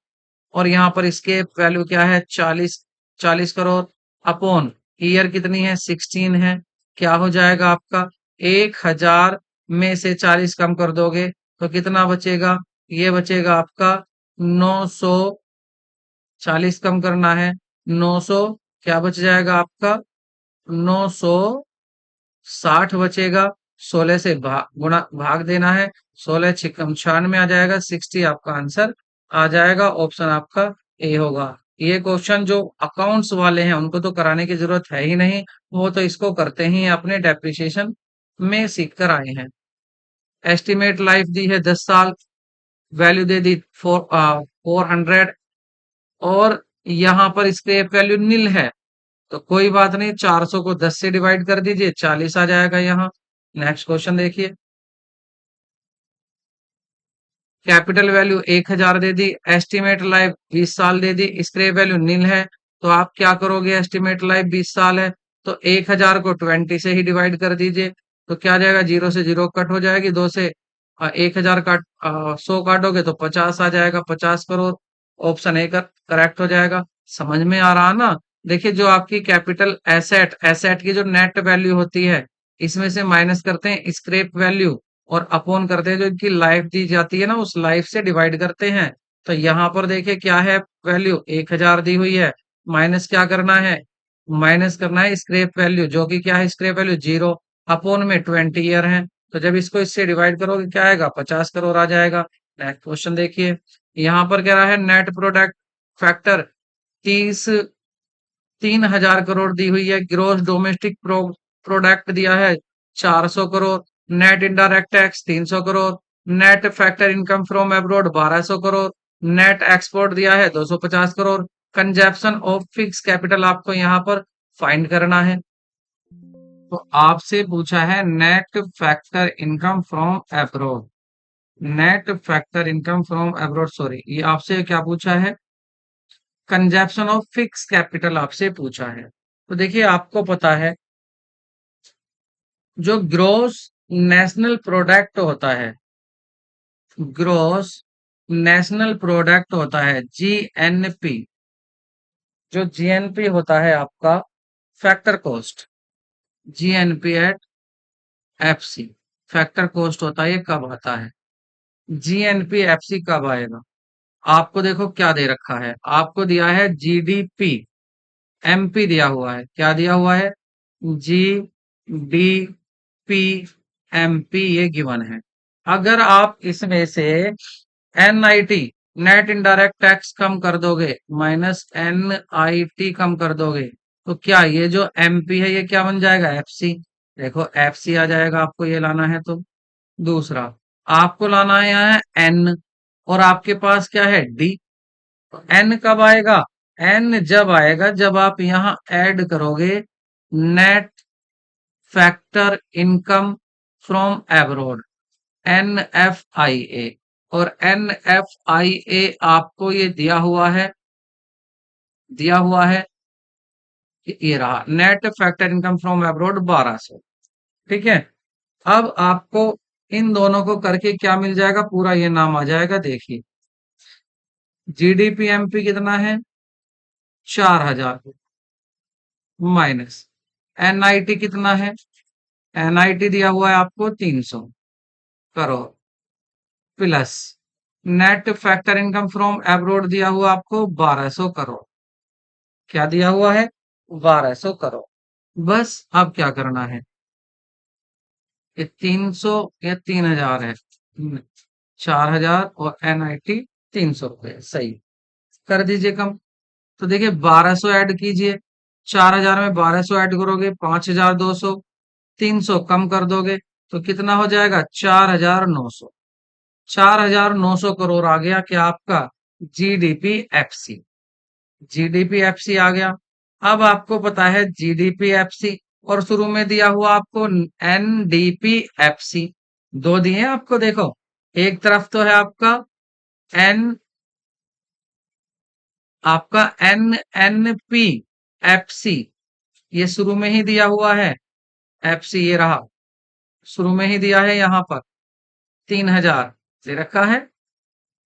और यहाँ पर इसके वैल्यू क्या है? 40 करोड़, अपॉन ईयर कितनी है? 16 है। क्या हो जाएगा आपका? 1000 में से 40 कम कर दोगे तो कितना बचेगा? ये बचेगा आपका 900, 40 कम करना है 900, क्या बच जाएगा आपका? 960 बचेगा। 16 से भाग देना है, 16 छिकम 96 आ जाएगा, 60 आपका आंसर आ जाएगा। ऑप्शन आपका ए होगा। ये क्वेश्चन जो अकाउंट्स वाले हैं उनको तो कराने की जरूरत है ही नहीं, वो तो इसको करते ही अपने डेप्रिसिएशन में सीख कर आए हैं। एस्टिमेट लाइफ दी है 10 साल, वैल्यू दे दी 400, और यहाँ पर स्क्रैप वैल्यू नील है, तो कोई बात नहीं, 400 को 10 से डिवाइड कर दीजिए, 40 आ जाएगा यहाँ। नेक्स्ट क्वेश्चन देखिए, कैपिटल वैल्यू 1000 दे दी, एस्टिमेट लाइफ 20 साल दे दी, स्क्रैप वैल्यू नील है, तो आप क्या करोगे? एस्टिमेट लाइफ 20 साल है, तो 1000 को 20 से ही डिवाइड कर दीजिए, तो क्या आ जाएगा? 0 से 0 कट हो जाएगी, 2 से 1000 काट 100 काटोगे तो 50 आ जाएगा, 50 करोड़। ऑप्शन ए करेक्ट हो जाएगा। समझ में आ रहा ना? देखिए, जो आपकी कैपिटल एसेट, एसेट की जो नेट वैल्यू होती है, इसमें से माइनस करते हैं स्क्रैप वैल्यू, और अपॉन करते हैं जो इनकी लाइफ दी जाती है ना, उस लाइफ से डिवाइड करते हैं। तो यहाँ पर देखिए क्या है? वैल्यू 1000 दी हुई है, माइनस क्या करना है? माइनस करना है स्क्रैप वैल्यू, जो कि क्या है? स्क्रैप वैल्यू 0, अपॉन में 20 ईयर है, तो जब इसको इससे डिवाइड करोगे क्या आएगा? 50 करोड़ आ जाएगा। नेक्स्ट क्वेश्चन देखिए, यहाँ पर कह रहा है नेट प्रोडक्ट फैक्टर 30 3000 करोड़ दी हुई है, ग्रोस डोमेस्टिक प्रोडक्ट दिया है 400 crore, net indirect tax 300 crore, net factor income from abroad 1200 crore, net export दिया है 250 crore. Consumption of fix capital आपको यहाँ पर फाइंड करना है। तो आपसे पूछा है net factor income from abroad. Net factor income from abroad, sorry, ये आपसे क्या पूछा है? कंजप्शन ऑफ फिक्स कैपिटल आपसे पूछा है। तो देखिए आपको पता है जो ग्रोस नेशनल प्रोडक्ट होता है, ग्रोस नेशनल प्रोडक्ट होता है जीएनपी, जो जीएनपी होता है आपका factor cost, GNP at FC factor cost होता है, ये कब आता है? जीएनपी एफसी कब आएगा? आपको देखो क्या दे रखा है, आपको दिया है जीडीपी, एमपी दिया हुआ है, क्या दिया हुआ है? जी डी पी एमपी, ये गिवन है। अगर आप इसमें से एनआईटी नेट इनडायरेक्ट टैक्स कम कर दोगे, माइनस एनआईटी कम कर दोगे, तो क्या ये जो एमपी है ये क्या बन जाएगा? एफसी। देखो एफसी आ जाएगा, आपको ये लाना है। तो दूसरा आपको लाना है यहाँ है एन, और आपके पास क्या है? डी। एन कब आएगा? एन जब आएगा जब आप यहां ऐड करोगे net factor income from abroad, NFIA। और NFIA आपको ये दिया हुआ है, दिया हुआ है, ये रहा net factor income from abroad 1200। ठीक है, अब आपको इन दोनों को करके क्या मिल जाएगा? पूरा ये नाम आ जाएगा। देखिए जीडीपी एमपी कितना है? 4000, माइनस एनआईटी कितना है? एनआईटी दिया हुआ है आपको 300 crore, plus net factor income from abroad दिया हुआ आपको 1200 करोड़। क्या दिया हुआ है? 1200 करोड़। बस अब क्या करना है, ये 300 या 3000 है, 4000 और एनआईटी 300 रुपये, सही कर दीजिए कम। तो देखिए 1200 ऐड कीजिए, 4000 में 1200 ऐड करोगे 5200, 300 कम कर दोगे तो कितना हो जाएगा? 4900। 4900 करोड़ आ गया क्या आपका? जीडीपी एफसी, जीडीपी एफसी आ गया। अब आपको पता है जीडीपी एफसी, और शुरू में दिया हुआ आपको एनडीपी एफसी, दो दिए हैं आपको। देखो एक तरफ तो है आपका एन, आपका एन एन पी एफसी, ये शुरू में ही दिया हुआ है। एफसी ये रहा, शुरू में ही दिया है यहाँ पर 3000 दे रखा है,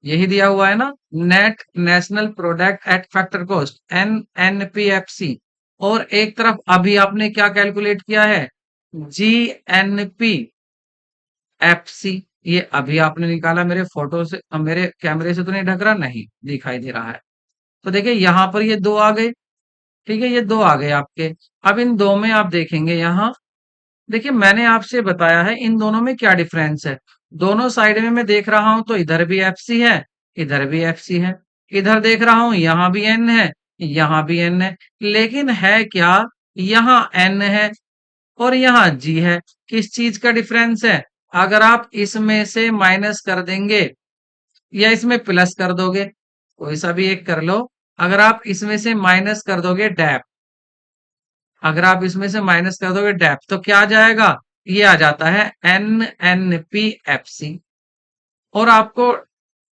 यही दिया हुआ है ना, net national product eight factor cost, NNPFC। और एक तरफ अभी आपने क्या कैलकुलेट किया है? GNP FC, ये अभी आपने निकाला। मेरे फोटो से, मेरे कैमरे से तो नहीं ढक रहा, नहीं दिखाई दे रहा है। तो देखिए यहाँ पर ये दो आ गए, ठीक है, ये दो आ गए आपके। अब इन दो में आप देखेंगे यहाँ, देखिए मैंने आपसे बताया है इन दोनों में क्या डिफरेंस है। दोनों साइड में मैं देख रहा हूं तो इधर भी एफसी है, इधर भी एफसी है। इधर देख रहा हूं यहां भी एन है, यहां भी एन है। लेकिन है क्या? यहां एन है और यहां जी है। किस चीज का डिफरेंस है? अगर आप इसमें से माइनस कर देंगे या इसमें प्लस कर दोगे, कोई सा भी एक कर लो। अगर आप इसमें से माइनस कर दोगे डैप, अगर आप इसमें से माइनस कर दोगे डेप्थ, तो क्या आ जाएगा? ये आ जाता है NNPFC। और आपको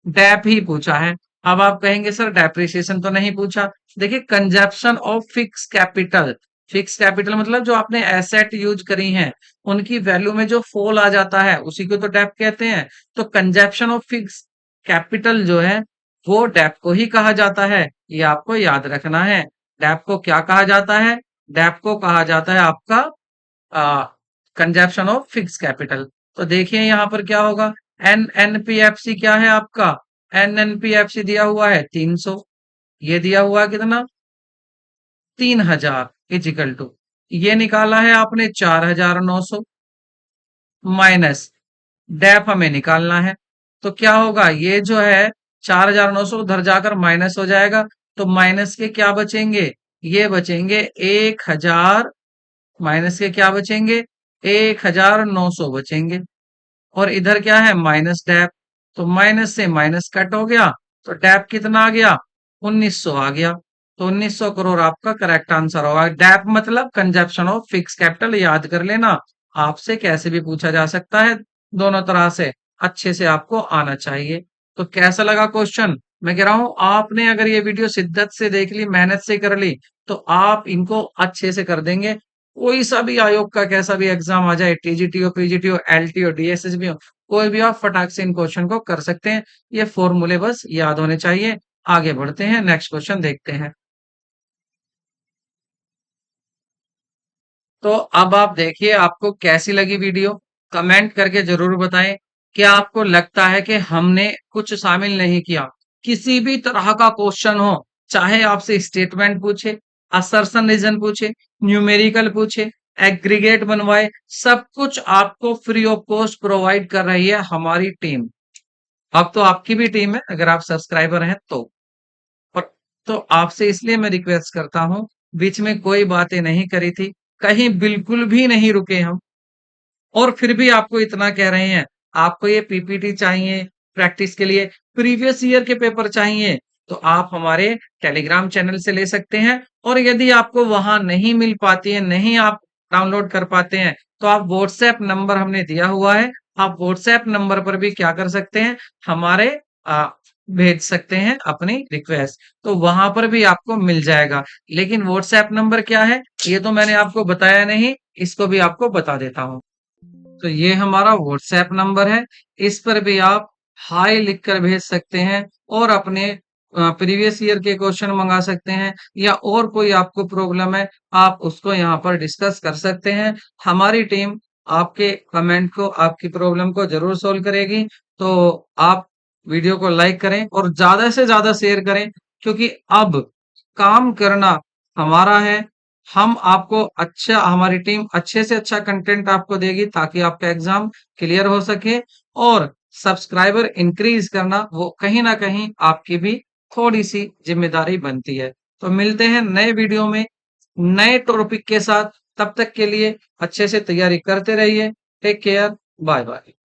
डेप ही पूछा है। अब आप कहेंगे सर डेप्रिसिएशन तो नहीं पूछा। देखिए consumption of fix capital, fix capital मतलब जो आपने एसेट यूज करी हैं उनकी वैल्यू में जो फॉल आ जाता है उसी को तो डेप कहते हैं। तो कंजप्शन ऑफ फिक्स कैपिटल जो है वो डेप को ही कहा जाता है, ये आपको याद रखना है। डेप को क्या कहा जाता है? डेप को कहा जाता है आपका कंजप्शन ऑफ फिक्स कैपिटल। तो देखिए यहां पर क्या होगा, NNPFC क्या है आपका? NNPFC दिया हुआ है 300, ये दिया हुआ है कितना? 3000 इजिकल टू, ये निकाला है आपने 4900, माइनस डेप हमें निकालना है। तो क्या होगा, ये जो है 4900 उधर जाकर माइनस हो जाएगा, तो माइनस के क्या बचेंगे? ये बचेंगे 1000, माइनस के क्या बचेंगे? 1900 बचेंगे। और इधर क्या है? माइनस डेप, तो माइनस से माइनस कट हो गया, तो डेप कितना आ गया? 1900 आ गया। तो 1900 करोड़ आपका करेक्ट आंसर होगा। डेप मतलब कंजप्शन ऑफ फिक्स कैपिटल, याद कर लेना। आपसे कैसे भी पूछा जा सकता है, दोनों तरह से अच्छे से आपको आना चाहिए। तो कैसा लगा क्वेश्चन? मैं कह रहा हूं आपने अगर ये वीडियो शिद्दत से देख ली, मेहनत से कर ली, तो आप इनको अच्छे से कर देंगे। कोई सा भी आयोग का कैसा भी एग्जाम आ जाए, टीजीटी हो, पीजीटी हो, एलटी हो, डीएसएसबी हो, कोई भी आप फटाक से इन क्वेश्चन को कर सकते हैं। ये फॉर्मूले बस याद होने चाहिए। आगे बढ़ते हैं, नेक्स्ट क्वेश्चन देखते हैं। तो अब आप देखिए आपको कैसी लगी वीडियो, कमेंट करके जरूर बताएं। क्या आपको लगता है कि हमने कुछ शामिल नहीं किया? किसी भी तरह का क्वेश्चन हो, चाहे आपसे स्टेटमेंट पूछे, असर्शन रीजन पूछे, न्यूमेरिकल पूछे, एग्रीगेट बनवाए, सब कुछ आपको फ्री ऑफ कॉस्ट प्रोवाइड कर रही है हमारी टीम। अब तो आपकी भी टीम है अगर आप सब्सक्राइबर हैं तो। और तो आपसे इसलिए मैं रिक्वेस्ट करता हूं, बीच में कोई बातें नहीं करी थी, कहीं बिल्कुल भी नहीं रुके हम। और फिर भी आपको इतना कह रहे हैं, आपको ये पीपीटी चाहिए प्रैक्टिस के लिए, प्रीवियस ईयर के पेपर चाहिए, तो आप हमारे टेलीग्राम चैनल से ले सकते हैं। और यदि आपको वहां नहीं मिल पाती है, नहीं आप डाउनलोड कर पाते हैं, तो आप व्हाट्सएप नंबर हमने दिया हुआ है, आप व्हाट्सएप नंबर पर भी क्या कर सकते हैं, हमारे आ, भेज सकते हैं अपनी रिक्वेस्ट, तो वहां पर भी आपको मिल जाएगा। लेकिन व्हाट्सएप नंबर क्या है, ये तो मैंने आपको बताया नहीं, इसको भी आपको बता देता हूँ। तो ये हमारा व्हाट्सएप नंबर है, इस पर भी आप हाय लिखकर भेज सकते हैं और अपने प्रीवियस ईयर के क्वेश्चन मंगा सकते हैं, या और कोई आपको प्रॉब्लम है आप उसको यहाँ पर डिस्कस कर सकते हैं। हमारी टीम आपके कमेंट को, आपकी प्रॉब्लम को जरूर सोल्व करेगी। तो आप वीडियो को लाइक करें और ज्यादा से ज्यादा शेयर करें, क्योंकि अब काम करना हमारा है। हम आपको अच्छा, हमारी टीम अच्छे से अच्छा कंटेंट आपको देगी ताकि आपका एग्जाम क्लियर हो सके। और सब्सक्राइबर इंक्रीज करना वो कहीं ना कहीं आपकी भी थोड़ी सी जिम्मेदारी बनती है। तो मिलते हैं नए वीडियो में नए टॉपिक के साथ, तब तक के लिए अच्छे से तैयारी करते रहिए। Take care, bye bye.